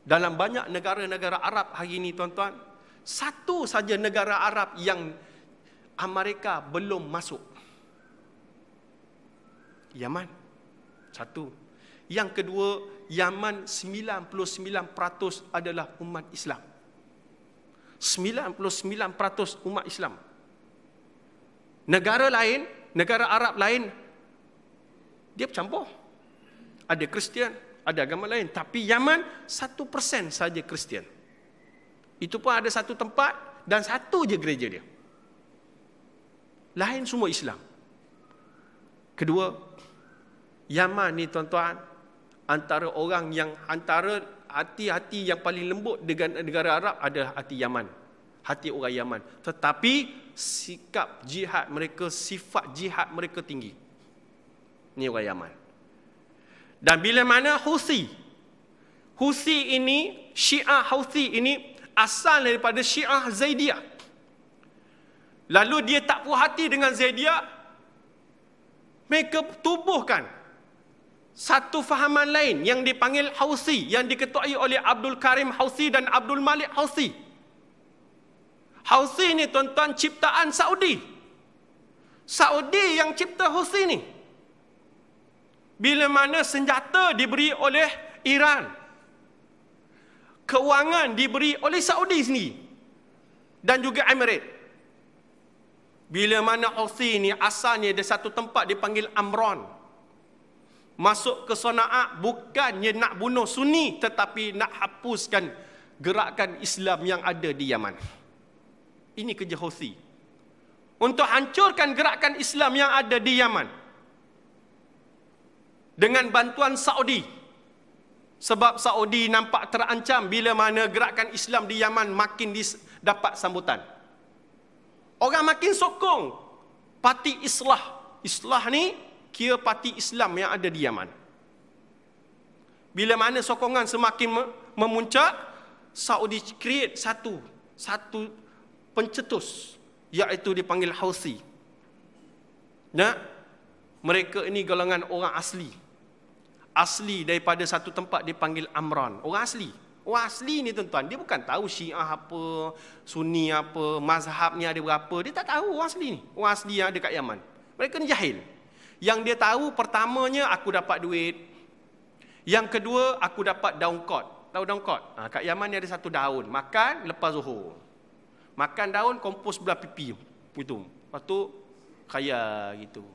dalam banyak negara-negara Arab hari ini, tuan-tuan, satu saja negara Arab yang Amerika belum masuk. Yaman. Satu. Yang kedua, Yaman 99% adalah umat Islam. 99% umat Islam. Negara lain, negara Arab lain, dia bercampur. Ada Kristian, ada agama lain. Tapi Yaman 1% saja Kristian. Itu pun ada satu tempat dan satu je gereja dia. Lain semua Islam. Kedua, Yaman ni, tuan-tuan, antara hati-hati yang paling lembut dengan negara Arab adalah hati Yaman. Hati orang Yaman. Tetapi sikap jihad mereka, sifat jihad mereka tinggi. Ni orang Yaman. Dan bila mana Houthi ini, Syiah Houthi ini asal daripada Syiah Zaidiyah. Lalu dia tak puas hati dengan Zaidiyah, mereka tubuhkan satu fahaman lain yang dipanggil Houthi, yang diketuai oleh Abdul Karim Houthi dan Abdul Malik Houthi. Houthi ni, tuan-tuan, ciptaan Saudi. Saudi yang cipta Houthi ni. Bila mana senjata diberi oleh Iran, kewangan diberi oleh Saudi sendiri dan juga Emirat. Bila mana Houthi ni asalnya dari satu tempat dipanggil Amran. Masuk ke Sana'a bukannya nak bunuh Sunni, tetapi nak hapuskan gerakan Islam yang ada di Yaman. Ini kerja Houthi. Untuk hancurkan gerakan Islam yang ada di Yaman. Dengan bantuan Saudi. Sebab Saudi nampak terancam bila mana gerakan Islam di Yaman makin dapat sambutan. Orang makin sokong parti Islah. Islah ni kira parti Islam yang ada di Yaman. Bila mana sokongan semakin memuncak, Saudi create satu pencetus, iaitu dipanggil Houthi. Nah, mereka ini golongan orang asli. Asli daripada satu tempat dipanggil Amran. Orang asli. Orang asli ni, tuan-tuan, dia bukan tahu Syiah apa, Sunni apa, mazhabnya ada berapa. Dia tak tahu orang asli ni. Orang asli yang ada kat Yaman. Mereka ni jahil. Yang dia tahu, pertamanya, aku dapat duit. Yang kedua, aku dapat daun kot. Tahu daun kot? Kat Yaman ni ada satu daun. Makan lepas zuhur. Makan daun, kompos belah pipi. Gitu. Lepas tu, kaya gitu.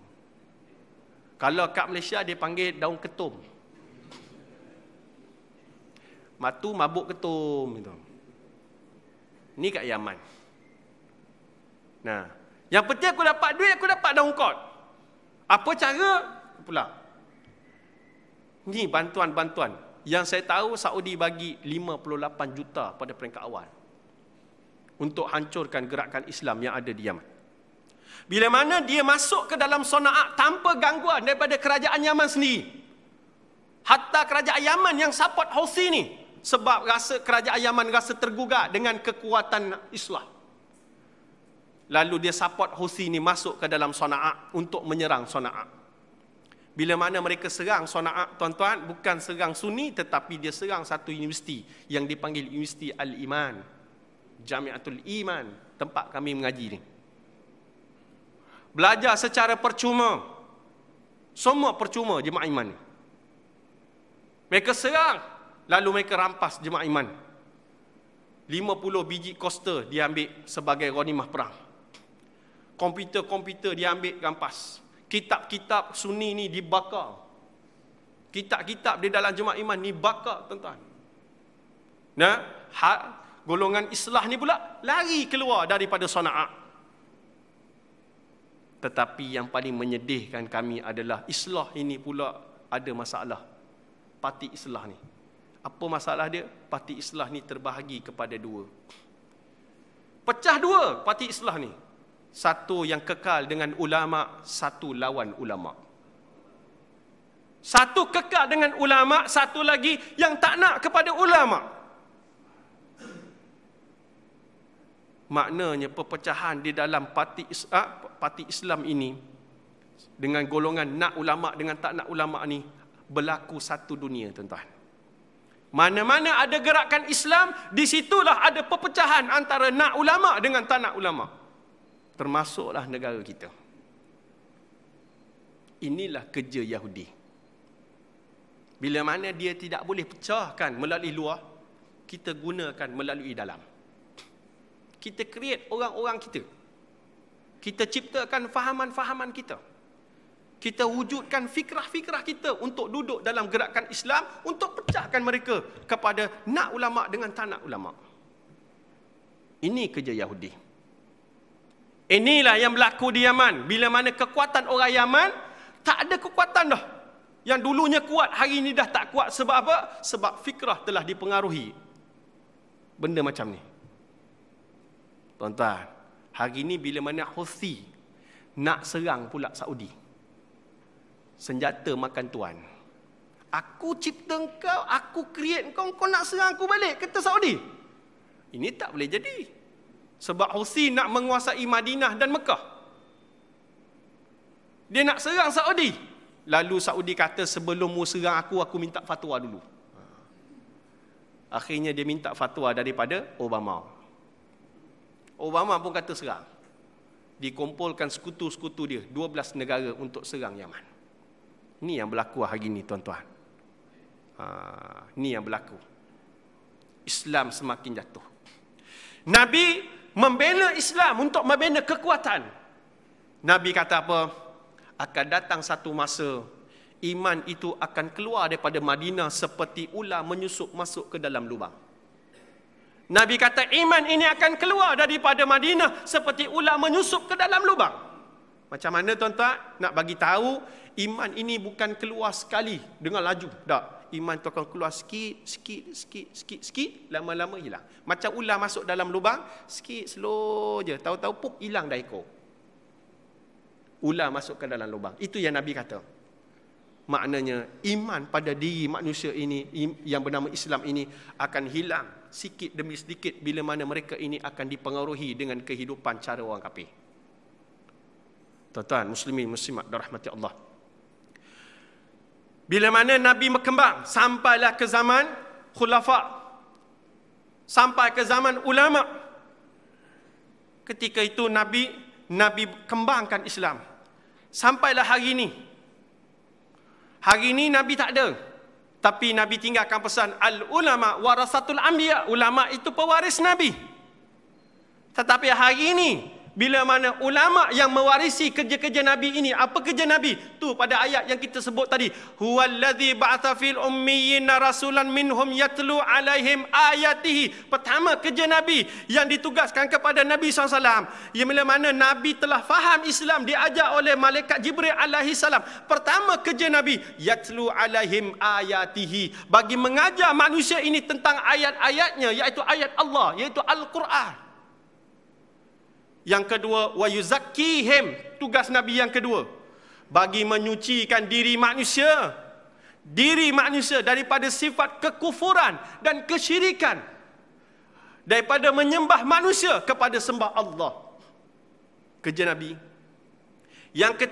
Kalau kat Malaysia, dia panggil daun ketum. Matu mabuk ketum gitu. Ni kat Yaman. Nah, yang penting aku dapat duit, aku dapat daun kot. Apa cara? Pula. Ni bantuan-bantuan. Yang saya tahu Saudi bagi 58 juta pada peringkat awal. Untuk hancurkan gerakan Islam yang ada di Yaman. Bila mana dia masuk ke dalam Sana'a tanpa gangguan daripada kerajaan Yaman sendiri. Hatta kerajaan Yaman yang support Houthi ni. Sebab kerajaan Yaman rasa tergugah dengan kekuatan Islah. Lalu dia support Houthi ni masuk ke dalam Sana'a untuk menyerang Sana'a. Bila mana mereka serang Sana'a, tuan-tuan, bukan serang Sunni, tetapi dia serang satu universiti yang dipanggil Universiti Al-Iman. Jamiatul Iman, tempat kami mengaji ni. Belajar secara percuma. Semua percuma jemaah iman ni. Mereka serang, lalu mereka rampas jemaah iman. 50 biji koster dia ambil sebagai ghanimah perang. Komputer-komputer dia ambil rampas. Kitab-kitab Sunni ni dibakar. Kitab-kitab di dalam jemaah iman ni bakar, tuan-tuan. Nah, golongan Islah ni pula lari keluar daripada Sana'a. Tetapi yang paling menyedihkan kami adalah Islah ini pula ada masalah. Parti Islah ni. Apa masalah dia? Parti Islah ni terbahagi kepada dua. Pecah dua parti Islah ni. Satu yang kekal dengan ulama, satu lawan ulama. Satu kekal dengan ulama, satu lagi yang tak nak kepada ulama. Maknanya perpecahan di dalam parti Islam ini dengan golongan nak ulama dengan tak nak ulama ni berlaku satu dunia, tuan-tuan. Mana-mana ada gerakan Islam, di situlah ada perpecahan antara nak ulama dengan tak nak ulama. Termasuklah negara kita. Inilah kerja Yahudi. Bila mana dia tidak boleh pecahkan melalui luar, kita gunakan melalui dalam. Kita create orang-orang kita. Kita ciptakan fahaman-fahaman kita. Kita wujudkan fikrah-fikrah kita untuk duduk dalam gerakan Islam, untuk pecahkan mereka kepada nak ulama dengan tak nak ulama. Ini kerja Yahudi. Inilah yang berlaku di Yaman. Bila mana kekuatan orang Yaman, tak ada kekuatan dah. Yang dulunya kuat, hari ini dah tak kuat. Sebab apa? Sebab fikrah telah dipengaruhi. Benda macam ni. Tuan-tuan, hari ini bila mana Houthi nak serang pula Saudi, senjata makan tuan. Aku cipta kau, aku create kau, kau nak serang aku balik, kata Saudi. Ini tak boleh jadi. Sebab Houthi nak menguasai Madinah dan Mekah. Dia nak serang Saudi. Lalu Saudi kata, sebelum mu serang aku minta fatwa dulu. Akhirnya dia minta fatwa daripada Obama. Obama pun kata serang. Dikumpulkan sekutu-sekutu dia, 12 negara untuk serang Yaman. Ini yang berlaku hari ini, tuan-tuan. Ini yang berlaku. Islam semakin jatuh. Nabi membela Islam untuk membela kekuatan. Nabi kata apa? Akan datang satu masa, iman itu akan keluar daripada Madinah seperti ular menyusup masuk ke dalam lubang. Nabi kata iman ini akan keluar daripada Madinah seperti ular menyusup ke dalam lubang. Macam mana, tuan-tuan? Nak bagi tahu, iman ini bukan keluar sekali dengan laju. Tak. Iman itu akan keluar sikit, lama-lama hilang. Macam ular masuk dalam lubang, sikit, slow je. Tahu-tahu, pup, hilang dah ekor. Ular masuk ke dalam lubang. Itu yang Nabi kata. Maknanya, iman pada diri manusia ini, yang bernama Islam ini, akan hilang sikit demi sedikit bila mana mereka ini akan dipengaruhi dengan kehidupan cara orang kafir. Tuan-tuan, muslimin, muslimat dirahmati Allah. Bila mana Nabi berkembang, sampailah ke zaman khulafa, sampai ke zaman ulama. Ketika itu Nabi kembangkan Islam. Sampailah hari ini. Hari ini Nabi tak ada. Tapi Nabi tinggalkan pesan, al-ulama warasatul anbiya. Ulama itu pewaris Nabi. Tetapi hari ini, bila mana ulama yang mewarisi kerja-kerja Nabi ini, apa kerja Nabi? Tu pada ayat yang kita sebut tadi. Huwallazi ba'atha fil ummiyina rasulan minhum yatlu alaihim ayatihi. Pertama kerja Nabi yang ditugaskan kepada Nabi SAW. Yang bila mana Nabi telah faham Islam, diajar oleh malaikat Jibril alaihi salam. Pertama kerja Nabi, yatlu alaihim ayatihi. Bagi mengajar manusia ini tentang ayat-ayatnya, iaitu ayat Allah, iaitu Al-Quran. Yang kedua, wa yuzakkihim, tugas Nabi yang kedua, bagi menyucikan diri manusia daripada sifat kekufuran dan kesyirikan, daripada menyembah manusia kepada sembah Allah. Kerja Nabi. Yang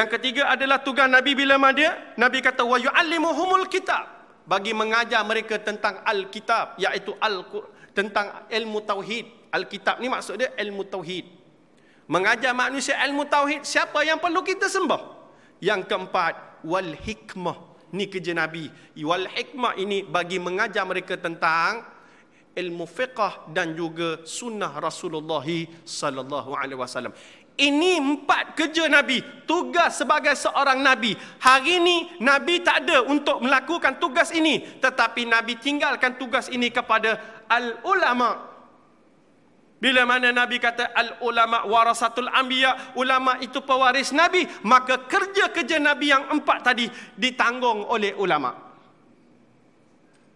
ketiga adalah tugas Nabi bila mana Nabi kata wa yu'allimuhumul kitab, bagi mengajar mereka tentang Al-Kitab, iaitu Al-Quran, tentang ilmu tauhid. Alkitab ni maksud dia ilmu tauhid. Mengajar manusia ilmu tauhid, siapa yang perlu kita sembah. Yang keempat, wal hikmah. Ni kerja Nabi. Wal hikmah ini bagi mengajar mereka tentang ilmu fiqh dan juga sunnah Rasulullah sallallahu alaihi wasallam. Ini 4 kerja Nabi, tugas sebagai seorang Nabi. Hari ini Nabi tak ada untuk melakukan tugas ini, tetapi Nabi tinggalkan tugas ini kepada al-ulama. Bila mana Nabi kata al-ulama warasatul anbiya, ulama itu pewaris Nabi, maka kerja-kerja Nabi yang 4 tadi ditanggung oleh ulama.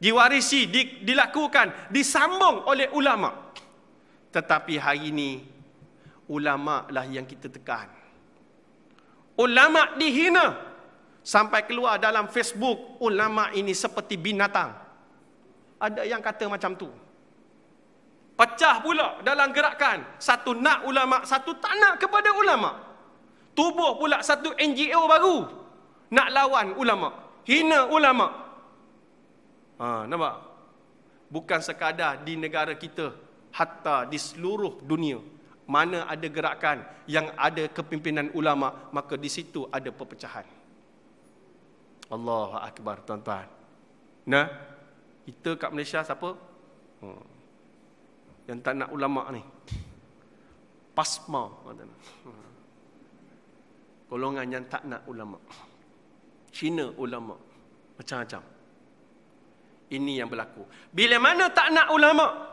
Diwarisi, dilakukan, disambung oleh ulama. Tetapi hari ini ulama lah yang kita tekan. Ulama dihina. Sampai keluar dalam Facebook, ulama ini seperti binatang. Ada yang kata macam tu. Pecah pula dalam gerakan. Satu nak ulama, satu tak nak kepada ulama. Tubuh pula satu NGO baru. Nak lawan ulama. Hina ulama. Nampak? Bukan sekadar di negara kita. Hatta di seluruh dunia. Mana ada gerakan yang ada kepimpinan ulama, maka di situ ada perpecahan. Allahu Akbar, tuan-tuan. Nah, kita kat Malaysia siapa? Yang tak nak ulama ni. Pasma. Golongan yang tak nak ulama. Hina ulama. Macam-macam. Ini yang berlaku. Bila mana tak nak ulama?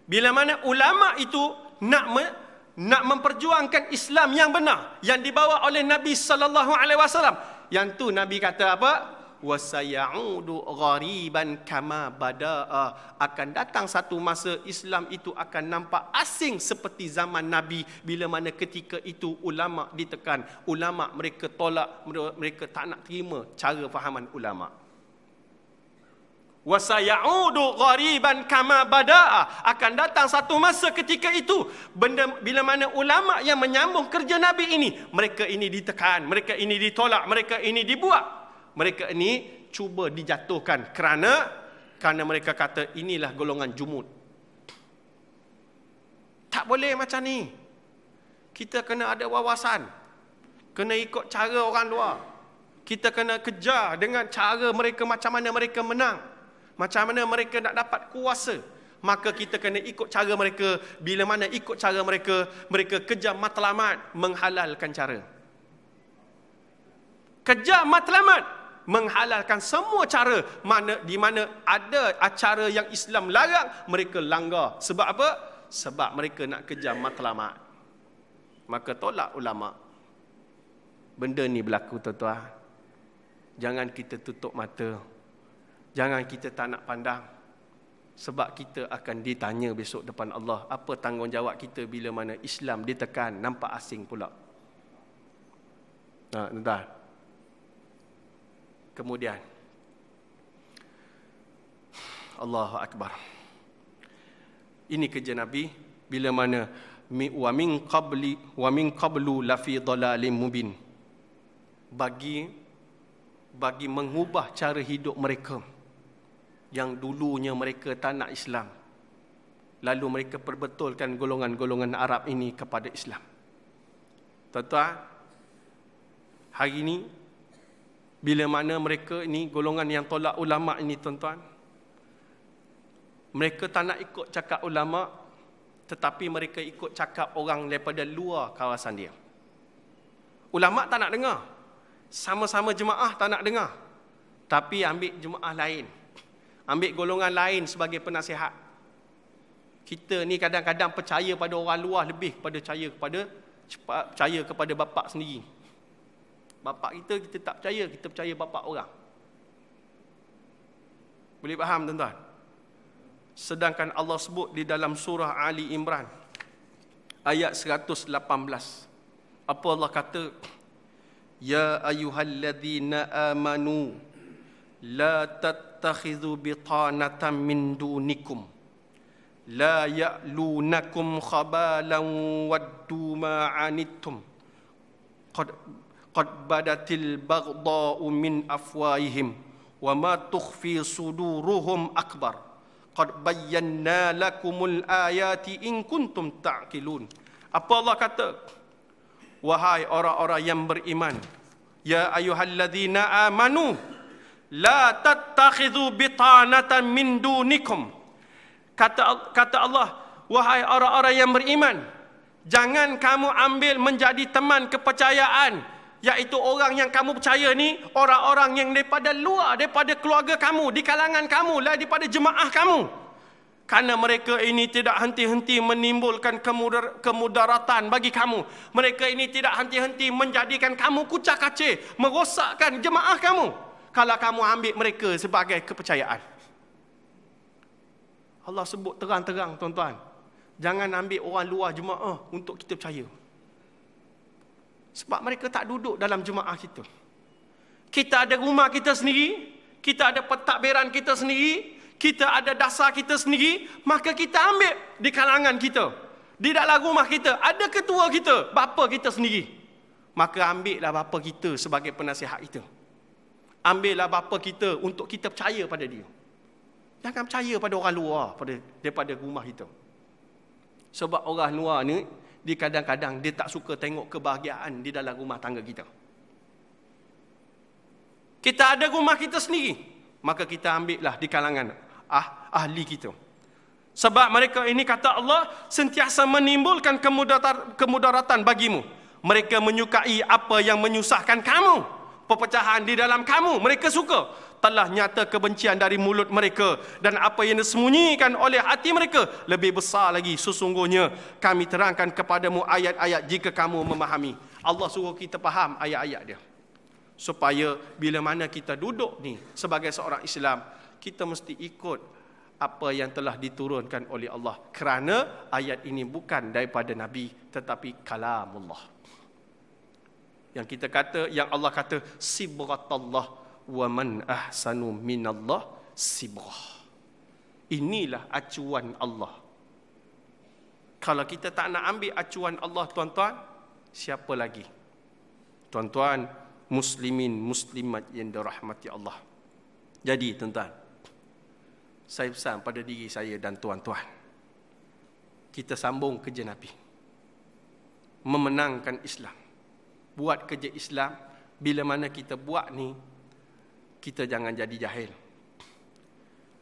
Bila mana ulama itu nak memperjuangkan Islam yang benar, yang dibawa oleh Nabi sallallahu alaihi wasallam. Yang tu Nabi kata apa? Wasayaudu ghariban kama badaa. Akan datang satu masa Islam itu akan nampak asing seperti zaman Nabi, bila mana ketika itu ulama ditekan, ulama mereka tolak, mereka tak nak terima cara fahaman ulama. Wasayaudu ghariban kama badaa. Akan datang satu masa ketika itu bila mana ulama yang menyambung kerja Nabi ini, mereka ini ditekan, mereka ini ditolak, mereka ini dibuat. Mereka ini cuba dijatuhkan kerana mereka kata inilah golongan jumud. Tak boleh macam ni. Kita kena ada wawasan. Kena ikut cara orang luar. Kita kena kejar dengan cara mereka, macam mana mereka menang. Macam mana mereka nak dapat kuasa. Maka kita kena ikut cara mereka. Bila mana ikut cara mereka, mereka kejar matlamat, menghalalkan cara. Kejar matlamat, menghalalkan semua cara di mana ada acara yang Islam larang, mereka langgar. Sebab apa? Sebab mereka nak kejar matlamat. Maka tolak ulama. Benda ni berlaku, tuan-tuan. Jangan kita tutup mata. Jangan kita tak nak pandang. Sebab kita akan ditanya besok depan Allah. Apa tanggungjawab kita bila mana Islam ditekan, nampak asing pula. Tuan-tuan. Kemudian Allahu Akbar. Ini kerja Nabi bila mana wa min qablu la fi dhalalim mubin. Bagi mengubah cara hidup mereka yang dulunya mereka tak nak Islam. Lalu mereka perbetulkan golongan-golongan Arab ini kepada Islam. Tuan-tuan, hari ini bila mana mereka ini, golongan yang tolak ulama ini, tuan-tuan, mereka tak nak ikut cakap ulama, tetapi mereka ikut cakap orang daripada luar kawasan dia. Ulama tak nak dengar. Sama-sama jemaah tak nak dengar. Tapi ambil jemaah lain. Ambil golongan lain sebagai penasihat. Kita ni kadang-kadang percaya pada orang luar lebih pada percaya kepada bapa sendiri. Bapak kita tak percaya, kita percaya bapak orang. Boleh faham, tuan-tuan? Sedangkan Allah sebut di dalam surah Ali Imran ayat 118. Apa Allah kata? Ya ayyuhalladzina amanu la tattakhidhu bitanatan min dunikum la ya'lunakum khabalan waddu ma anittum qad badatil baghdha'u min afwahihim wa ma tukhfi suduruhum akbar qad bayyana lakumul ayati in kuntum ta'qilun. Apa Allah kata? Wahai orang-orang yang beriman, ya ayyuhalladzina amanu la tattakhidhu bitanatan min dunikum. Kata Allah, wahai orang-orang yang beriman, jangan kamu ambil menjadi teman kepercayaan, iaitu orang yang kamu percaya ni, orang-orang yang daripada luar, daripada keluarga kamu, di kalangan kamu, daripada jemaah kamu. Karena mereka ini tidak henti-henti menimbulkan kemudaratan bagi kamu. Mereka ini tidak henti-henti menjadikan kamu kucak-kacir, merosakkan jemaah kamu. Kalau kamu ambil mereka sebagai kepercayaan. Allah sebut terang-terang, tuan-tuan. Jangan ambil orang luar jemaah untuk kita percaya. Sebab mereka tak duduk dalam jemaah kita. Kita ada rumah kita sendiri, kita ada pentadbiran kita sendiri, kita ada dasar kita sendiri, maka kita ambil di kalangan kita. Di dalam rumah kita ada ketua kita, bapa kita sendiri. Maka ambillah bapa kita sebagai penasihat kita. Ambillah bapa kita untuk kita percaya pada dia. Jangan percaya pada orang luar daripada rumah kita. Sebab orang luar ni, di kadang-kadang dia tak suka tengok kebahagiaan di dalam rumah tangga kita. Kita ada rumah kita sendiri, maka kita ambillah di kalangan ahli kita. Sebab mereka ini, kata Allah, sentiasa menimbulkan kemudaratan bagimu. Mereka menyukai apa yang menyusahkan kamu. Perpecahan di dalam kamu, mereka suka. Telah nyata kebencian dari mulut mereka, dan apa yang disembunyikan oleh hati mereka lebih besar lagi. Sesungguhnya kami terangkan kepadamu ayat-ayat jika kamu memahami. Allah suruh kita faham ayat-ayat dia, supaya bila mana kita duduk ni sebagai seorang Islam, kita mesti ikut apa yang telah diturunkan oleh Allah. Kerana ayat ini bukan daripada Nabi, tetapi kalamullah. Yang kita kata, yang Allah kata, sibghatallah wa man ahsanu minallah sibghah. Inilah acuan Allah. Kalau kita tak nak ambil acuan Allah, tuan-tuan, siapa lagi? Tuan-tuan, muslimin, muslimat yang dirahmati Allah. Jadi, tuan-tuan, saya pesan pada diri saya dan tuan-tuan, kita sambung kerja Nabi. Memenangkan Islam. Buat kerja Islam. Bila mana kita buat ni, kita jangan jadi jahil.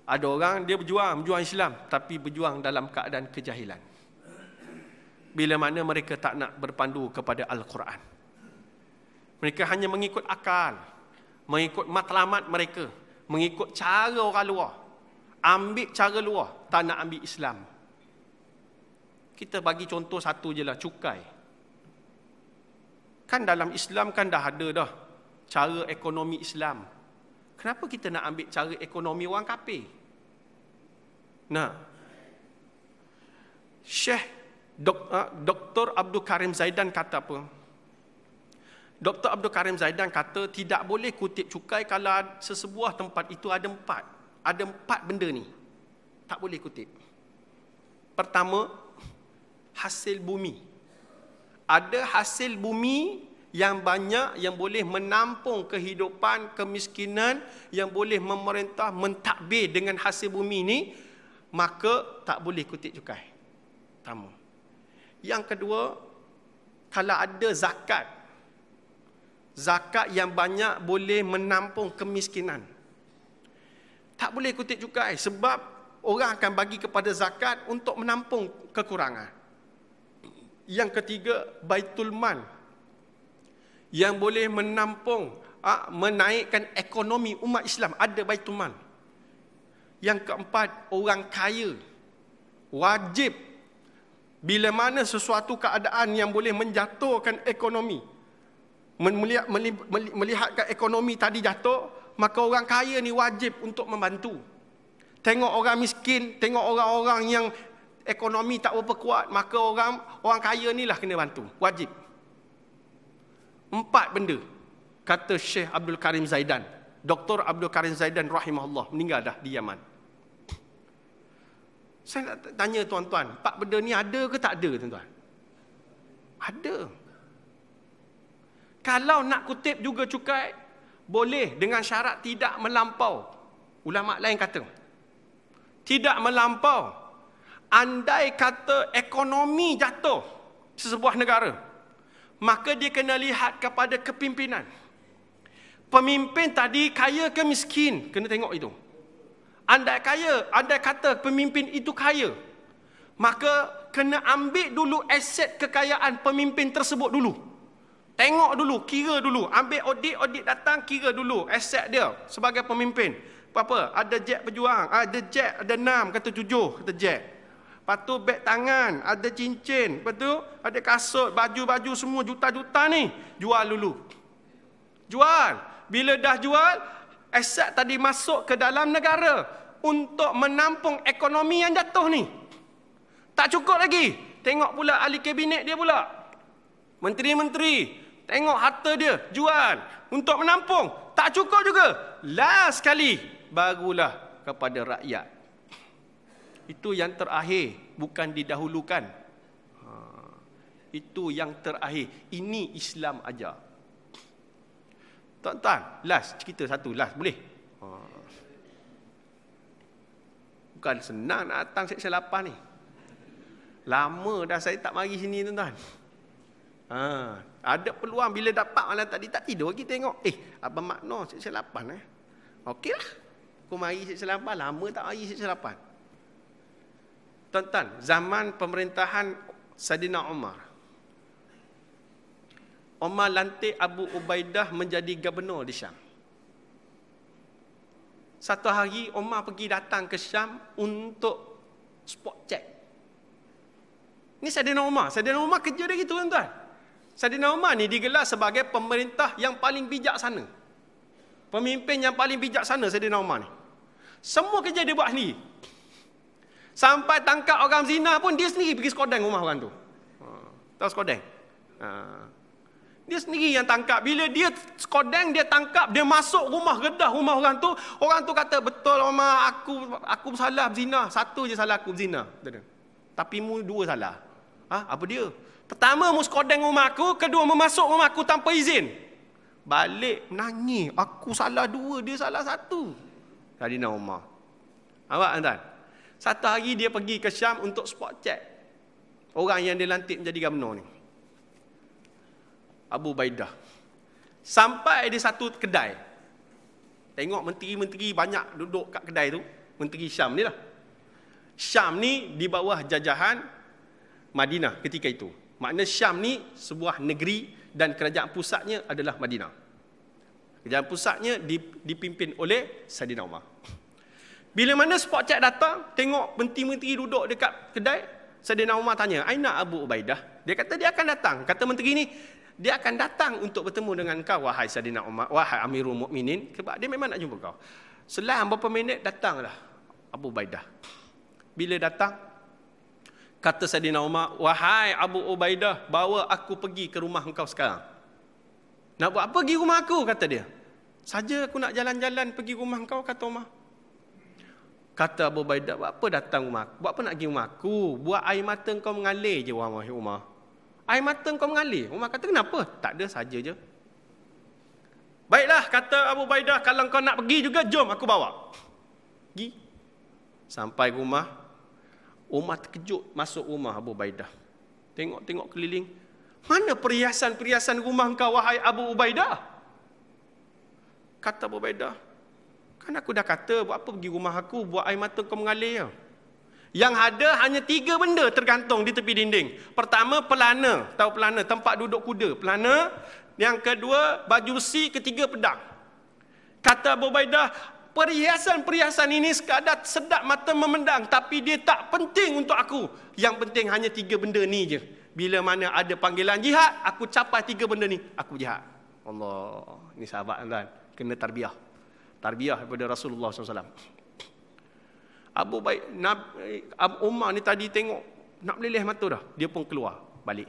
Ada orang dia berjuang Islam, tapi berjuang dalam keadaan kejahilan. Bila mana mereka tak nak berpandu kepada Al-Quran. Mereka hanya mengikut akal, mengikut matlamat mereka, mengikut cara orang luar. Ambil cara luar, tak nak ambil Islam. Kita bagi contoh satu je lah, cukai. Kan dalam Islam kan dah ada dah cara ekonomi Islam. Kenapa kita nak ambil cara ekonomi orang kafir? Nah, Syekh Dr. Abdul Karim Zaidan kata apa? Dr. Abdul Karim Zaidan kata tidak boleh kutip cukai kalau sesebuah tempat itu ada empat benda ni. Tak boleh kutip. Pertama, hasil bumi. Ada hasil bumi yang banyak, yang boleh menampung kehidupan, kemiskinan, yang boleh memerintah, mentadbir dengan hasil bumi ini, maka tak boleh kutip cukai. Pertama. Yang kedua, kalau ada zakat, zakat yang banyak boleh menampung kemiskinan, tak boleh kutip cukai, sebab orang akan bagi kepada zakat untuk menampung kekurangan. Yang ketiga, baitul mal, yang boleh menampung, menaikkan ekonomi umat Islam, ada baitul mal. Yang keempat, orang kaya wajib, bila mana sesuatu keadaan yang boleh menjatuhkan ekonomi, melihatkan ekonomi tadi jatuh, maka orang kaya ni wajib untuk membantu. Tengok orang miskin, tengok orang-orang yang ekonomi tak berapa kuat, maka orang kaya ni lah kena bantu, wajib. 4 benda, kata Syekh Abdul Karim Zaidan. Dr. Abdul Karim Zaidan rahimahullah, meninggal dah di Yaman. Saya nak tanya tuan-tuan, 4 benda ni ada ke tak ada, tuan-tuan? Ada. Kalau nak kutip juga cukai, boleh dengan syarat tidak melampau. Ulama lain kata, tidak melampau. Andai kata ekonomi jatuh sesebuah negara, maka dia kena lihat kepada kepimpinan. Pemimpin tadi kaya ke miskin, kena tengok itu. Andai kata pemimpin itu kaya, maka kena ambil dulu aset kekayaan pemimpin tersebut dulu. Tengok dulu, kira dulu, ambil audit datang, kira dulu aset dia sebagai pemimpin. Apa? Ada jet berjuang. Ada jet, ada 6, kata 7, kata jet. Lepas tu beg tangan, ada cincin. Lepas tu ada kasut, baju-baju semua juta-juta ni. Jual dulu. Jual. Bila dah jual, aset tadi masuk ke dalam negara untuk menampung ekonomi yang jatuh ni. Tak cukup lagi. Tengok pula ahli kabinet dia pula. Menteri-menteri. Tengok harta dia, jual. Untuk menampung. Tak cukup juga. Last sekali, barulah kepada rakyat. Itu yang terakhir, bukan didahulukan. Itu yang terakhir. Ini Islam ajar. Tuan-tuan, last cerita satu, last boleh? Bukan senang nak datang Seksyen 8 ni. Lama dah saya tak mari sini, tuan-tuan. Ada peluang bila dapat malam tadi tak tidur lagi tengok. Abang Makno Seksyen 8 Okeylah. Aku mari Seksyen 8, lama tak mari Seksyen 8. Tuan-tuan, zaman pemerintahan Saidina Umar lantik Abu Ubaidah menjadi gubernur di Syam. Satu hari Umar pergi datang ke Syam untuk spot check. Ini Saidina Umar kerja dia gitu, tuan-tuan. Saidina Umar ni digelar sebagai pemerintah yang paling bijaksana. Pemimpin yang paling bijaksana Saidina Umar ni. Semua kerja dia buat sendiri. Sampai tangkap orang zina pun dia sendiri pergi skodeng rumah orang tu. Tahu skodeng? Dia sendiri yang tangkap. Bila dia skodeng, dia tangkap, dia masuk rumah gedah rumah orang tu kata, betul Umar, aku salah berzina. Satu je salah aku berzina. Tapi mu dua salah. Apa dia? Pertama mu skodeng rumah aku, kedua mu masuk rumah aku tanpa izin. Balik menangis, aku salah dua, dia salah satu. Saidina Umar. Awak tuan? Satu hari dia pergi ke Syam untuk spot check orang yang dilantik menjadi gubernur ni, Abu Ubaidah. Sampai di satu kedai. Tengok menteri-menteri banyak duduk kat kedai tu. Menteri Syam ni lah. Syam ni di bawah jajahan Madinah ketika itu. Makna Syam ni sebuah negeri dan kerajaan pusatnya adalah Madinah. Kerajaan pusatnya dipimpin oleh Saidina Umar. Bila mana spot check datang, tengok menteri-menteri duduk dekat kedai, Saidina Umar tanya, "Aina Abu Ubaidah?" Dia kata dia akan datang. Kata menteri ni, dia akan datang untuk bertemu dengan kau, wahai Saidina Umar, wahai Amirul Mukminin, sebab dia memang nak jumpa kau. Selang beberapa minit datanglah Abu Ubaidah. Bila datang, kata Saidina Umar, "Wahai Abu Ubaidah, bawa aku pergi ke rumah engkau sekarang." "Nak buat apa pergi rumah aku?" kata dia. "Saja aku nak jalan-jalan pergi rumah engkau," kata Umar. Kata Abu Ubaidah, "Buat apa datang rumah aku? Buat apa nak pergi rumah aku? Buat air mata kau mengalir je, wahai Umar. Air mata kau mengalir." Umar kata, "Kenapa?" "Tak ada, saja je." "Baiklah," kata Abu Ubaidah, "kalau kau nak pergi juga, jom aku bawa." Pergi. Sampai rumah, Umar terkejut masuk rumah Abu Ubaidah. Tengok-tengok keliling. "Mana perhiasan-perhiasan rumah kau, wahai Abu Ubaidah?" Kata Abu Ubaidah, "Kan aku dah kata, buat apa pergi rumah aku, buat air mata kau mengalir." Yang ada hanya 3 benda tergantung di tepi dinding. Pertama, pelana. Tahu pelana? Tempat duduk kuda. Pelana. Yang kedua, baju besi. Ketiga, pedang. Kata Abu Ubaidah, perhiasan-perhiasan ini sekadar sedap mata memandang, tapi dia tak penting untuk aku. Yang penting hanya 3 benda ni je. Bila mana ada panggilan jihad, aku capai 3 benda ni, aku jihad. Allah, ini sahabat tuan, kena tarbiyah. Tarbiyah daripada Rasulullah SAW. Abu Umar ni tadi tengok nak meleleh mata dah, dia pun keluar balik.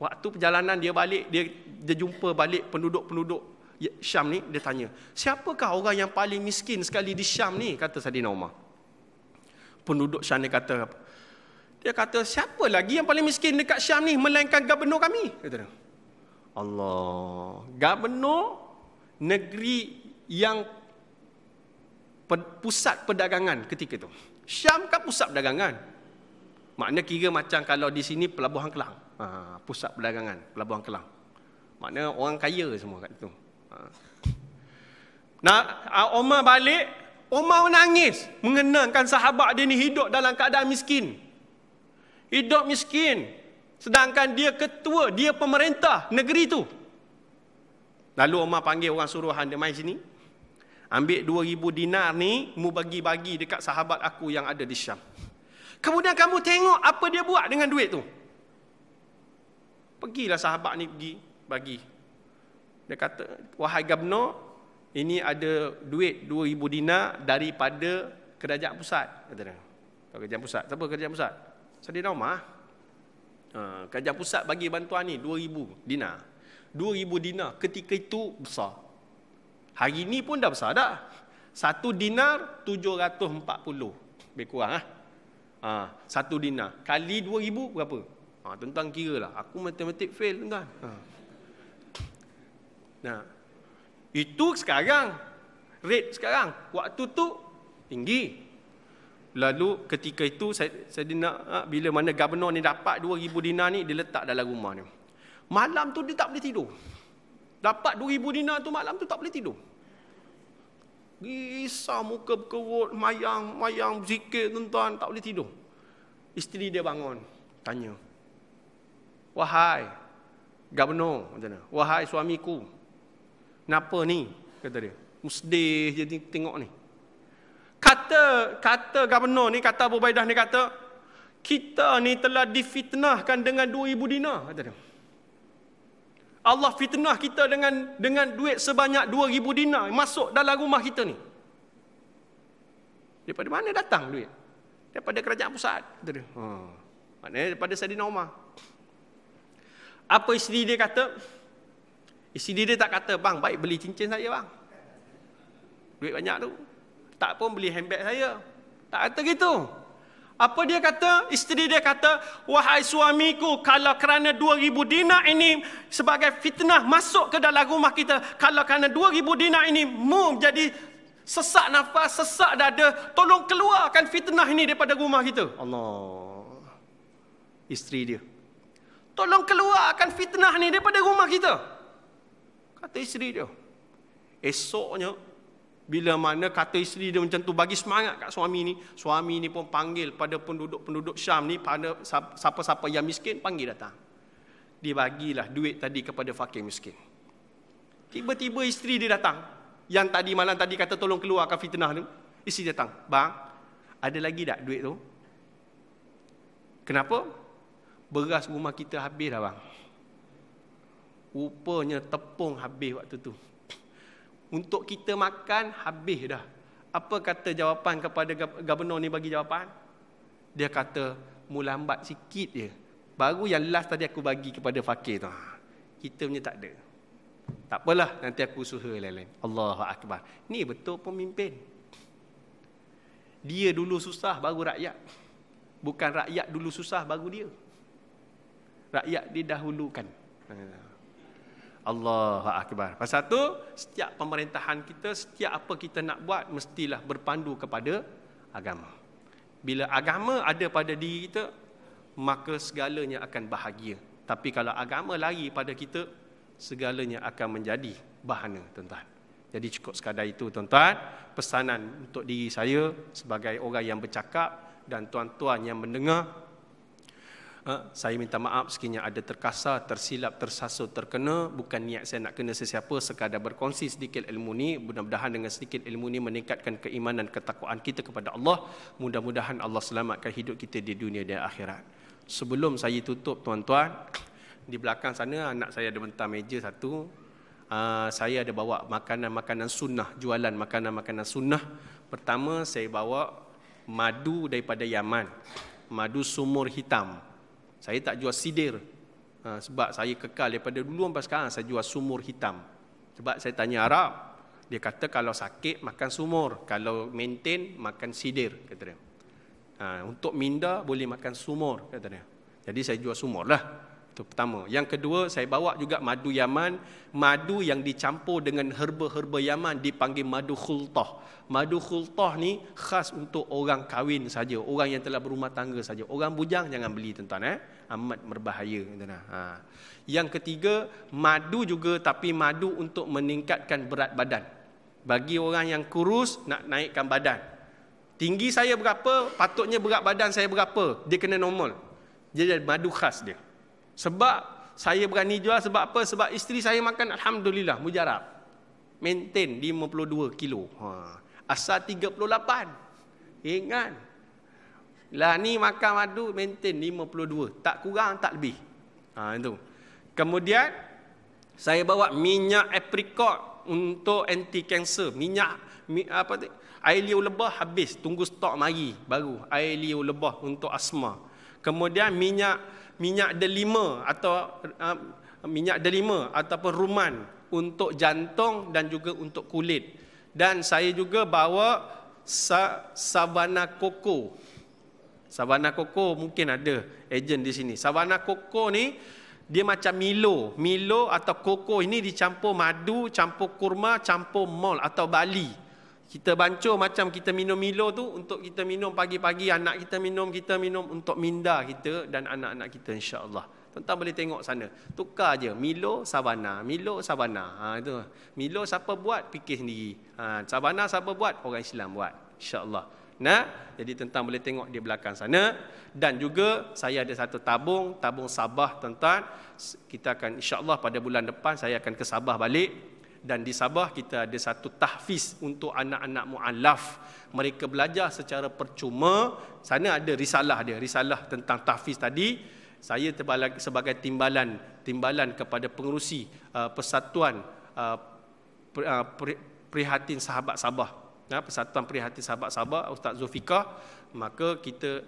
Waktu perjalanan dia balik, dia jumpa balik penduduk-penduduk Syam ni. Dia tanya, "Siapakah orang yang paling miskin sekali di Syam ni?" Kata Saidina Umar. Penduduk Syam ni kata apa? Dia kata, "Siapa lagi yang paling miskin dekat Syam ni melainkan gubernur kami?" Kata dia. Allah, gubernur negeri yang pusat perdagangan ketika itu. Syam kan pusat perdagangan. Makna kira macam kalau di sini Pelabuhan Kelang. Pusat perdagangan, Pelabuhan Kelang. Makna orang kaya semua kat situ. Umar balik, Umar menangis mengenangkan sahabat dia ni hidup dalam keadaan miskin. Hidup miskin. Sedangkan dia ketua, dia pemerintah negeri tu. Lalu Umar panggil orang suruhan dia, "Mai sini." Ambil 2,000 dinar ni, mu bagi-bagi dekat sahabat aku yang ada di Syam. Kemudian kamu tengok apa dia buat dengan duit tu. Pergilah sahabat ni pergi, bagi. Dia kata, wahai Gubernur, ini ada duit 2,000 dinar daripada kerajaan pusat. Kata dia. Kerajaan pusat. Siapa kerajaan pusat? Saidina Umar. Kerajaan pusat bagi bantuan ni 2,000 dinar. 2,000 dinar ketika itu besar. Hari ni pun dah besar dah. 1 dinar 740. Lebih kurang 1 dinar. Kali 2,000 berapa? Tuan-tuan kira lah. Aku matematik fail tuan-tuan. Nah, itu sekarang. Rate sekarang. Waktu tu tinggi. Lalu ketika itu saya nak bila mana Gubernur ni dapat 2,000 dinar ni, dia letak dalam rumah ni. Malam tu dia tak boleh tidur. Dapat 2,000 dinar tu malam tu tak boleh tidur. Risau, muka berkerut, mayang zikir tuan-tuan, tak boleh tidur. Isteri dia bangun, tanya. Wahai Gubernur, wahai suamiku, kenapa ni? Kata dia. Musdih je tengok ni. Kata Gubernur ni, kata Abu Ubaidah ni kata, kita ni telah difitnahkan dengan 2,000 dinar, kata dia. Allah fitnah kita dengan duit sebanyak 2,000 dinar masuk dalam rumah kita ni. Daripada mana datang duit? Daripada kerajaan pusat, kata dia. Maknanya daripada Saidina Umar. Apa isteri dia kata? Isteri dia tak kata, bang, baik beli cincin saya bang. Duit banyak tu. Tak pun beli handbag saya. Tak kata gitu. Apa dia kata? Isteri dia kata, wahai suamiku, kalau kerana 2,000 dinar ini sebagai fitnah masuk ke dalam rumah kita, kalau kerana 2,000 dinar ini mu jadi sesak nafas, sesak dada, tolong keluarkan fitnah ini daripada rumah kita. Allah. Isteri dia. Tolong keluarkan fitnah ini daripada rumah kita. Kata isteri dia. Esoknya, bila mana kata isteri dia macam tu, bagi semangat kat suami ni pun panggil pada penduduk Syam ni, pada siapa-siapa yang miskin, panggil datang. Dia bagilah duit tadi kepada fakir miskin. Tiba-tiba isteri dia datang. Yang tadi malam tadi kata tolong keluarkan fitnah tu. Isteri datang. Bang, ada lagi tak duit tu? Kenapa? Beras rumah kita habis dah bang. Rupanya tepung habis waktu tu. Untuk kita makan, habis dah. Apa kata jawapan kepada Gubernur ni bagi jawapan? Dia kata, mu lambat sikit je. Baru yang last tadi aku bagi kepada fakir tu. Kita punya tak ada. Tak apalah, nanti aku usaha lain-lain. Allahu Akbar. Ni betul pemimpin. Dia dulu susah, baru rakyat. Bukan rakyat dulu susah, baru dia. Rakyat didahulukan. Allahu Akbar. Pasal tu, setiap pemerintahan kita, setiap apa kita nak buat, mestilah berpandu kepada agama. Bila agama ada pada diri kita, maka segalanya akan bahagia. Tapi kalau agama lari pada kita, segalanya akan menjadi bahana, tuan-tuan. Jadi cukup sekadar itu, tuan-tuan. Pesanan untuk diri saya sebagai orang yang bercakap dan tuan-tuan yang mendengar. Saya minta maaf sekiranya ada terkasar, tersilap, tersasut, terkena. Bukan niat saya nak kena sesiapa, sekadar berkongsi sedikit ilmu ni. Mudah-mudahan dengan sedikit ilmu ni meningkatkan keimanan, ketakwaan kita kepada Allah. Mudah-mudahan Allah selamatkan hidup kita di dunia dan akhirat. Sebelum saya tutup, tuan-tuan, di belakang sana anak saya ada bentar meja satu. Saya ada bawa makanan-makanan sunnah, jualan makanan-makanan sunnah. Pertama, saya bawa madu daripada Yaman. Madu sumur hitam. Saya tak jual sidir. Sebab saya kekal daripada dulu sampai sekarang saya jual sumur hitam. Sebab saya tanya Arab. Dia kata kalau sakit makan sumur. Kalau maintain makan sidir, kata dia. Untuk minda boleh makan sumur, kata dia. Jadi saya jual sumur lah. Itu pertama. Yang kedua, saya bawa juga madu Yaman. Madu yang dicampur dengan herba-herba Yaman dipanggil madu khultah. Madu khultah ni khas untuk orang kahwin saja, orang yang telah berumah tangga saja. Orang bujang jangan beli, tuan-tuan. Amat berbahaya. Yang ketiga, madu juga, tapi madu untuk meningkatkan berat badan. Bagi orang yang kurus, nak naikkan badan. Tinggi saya berapa, patutnya berat badan saya berapa, dia kena normal. Jadi madu khas dia. Sebab saya berani jual, sebab apa? Sebab isteri saya makan, alhamdulillah, mujarab. maintain 52 kilo. Asal 38. Ingat. Lah ni makan madu maintain 52. Tak kurang, tak lebih. Itu. Kemudian, saya bawa minyak apricot untuk anti kanser. Air liu lebah habis. Tunggu stok mari. Baru air liu lebah untuk asma. Kemudian minyak delima atau minyak delima ataupun ruman untuk jantung dan juga untuk kulit. Dan saya juga bawa savana koko. Savana koko mungkin ada ejen di sini. Savana koko ni dia macam Milo. Milo atau koko ini dicampur madu, campur kurma, campur malt atau barley. Kita bancur macam kita minum Milo tu untuk kita minum pagi-pagi, anak kita minum untuk minda kita dan anak-anak kita, insya-Allah. Tuan-tuan boleh tengok sana. Tukar je Milo Savana, Milo Savana. Itu. Milo siapa buat, fikir sendiri. Savana siapa buat, orang Islam buat, insya-Allah. Jadi tuan-tuan boleh tengok di belakang sana. Dan juga saya ada satu tabung Sabah, tuan-tuan. Kita akan, insya-Allah pada bulan depan saya akan ke Sabah balik. Dan di Sabah kita ada satu tahfiz untuk anak-anak mu'alaf. Mereka belajar secara percuma. Sana ada risalah dia, risalah tentang tahfiz tadi. Saya sebagai timbalan kepada pengerusi Persatuan Prihatin Sahabat Sabah. Persatuan Prihatin Sahabat Sabah, Ustaz Zulfikar. Maka kita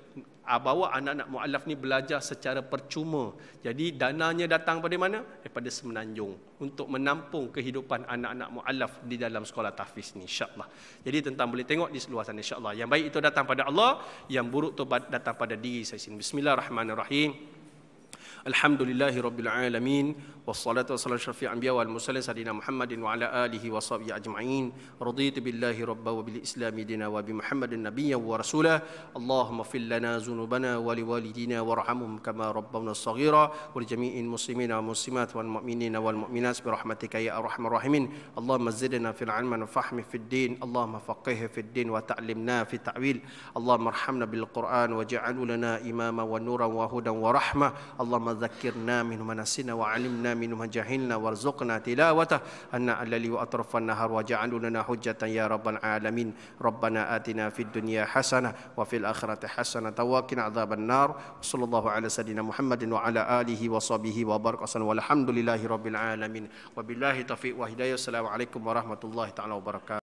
bawa anak-anak mu'alaf ni belajar secara percuma. Jadi dananya datang pada mana? Daripada Semenanjung. Untuk menampung kehidupan anak-anak mu'alaf di dalam sekolah tahfiz ni, insya-Allah. Jadi tuan-tuan boleh tengok di seluar sana, insya-Allah. Yang baik itu datang pada Allah, yang buruk itu datang pada diri saya sendiri. Bismillahirrahmanirrahim. Alhamdulillahi Rabbil Alamin. Wassalatu wassalamu syafi'an anbiya wal mursalin Sayyidina Muhammadin wa ala alihi wa sahbihi ajma'in. Raditu billahi rabba wa bil islami dina wa bi Muhammadin nabiyyan wa rasulah. Allahumma fil lana zunubana wa li walidina warhamhum kama rabbawna shaghira wa li jami'il muslimina wa muslimat wal mu'minina wal mu'minat bi rahmatika ya arhamar rahimin. Allahumma zidna fil 'ilmi wa fahmi fid din. Allahumma faqihna fid din wa ta'limna fi ta'wil. Allahumma arhamna bil Qur'an waj'alhu lana imama wa nuran wa hudan wa rahmah. Allahumma ذكرنا منه ما نسينا وعلمنا منه ما جهلنا وارزقنا تلاوته أن الليل وأطراف النهار وجعل لنا حجة يا رب العالمين. ربنا آتنا في الدنيا حسنة وفي الآخرة حسنة وقنا عذاب النار. صلى الله على سيدنا محمد وعلى آله وصحبه وبارك وسلم والحمد لله رب العالمين وبالله توفيق وهداية. السلام عليكم ورحمة الله تعالى وبركاته.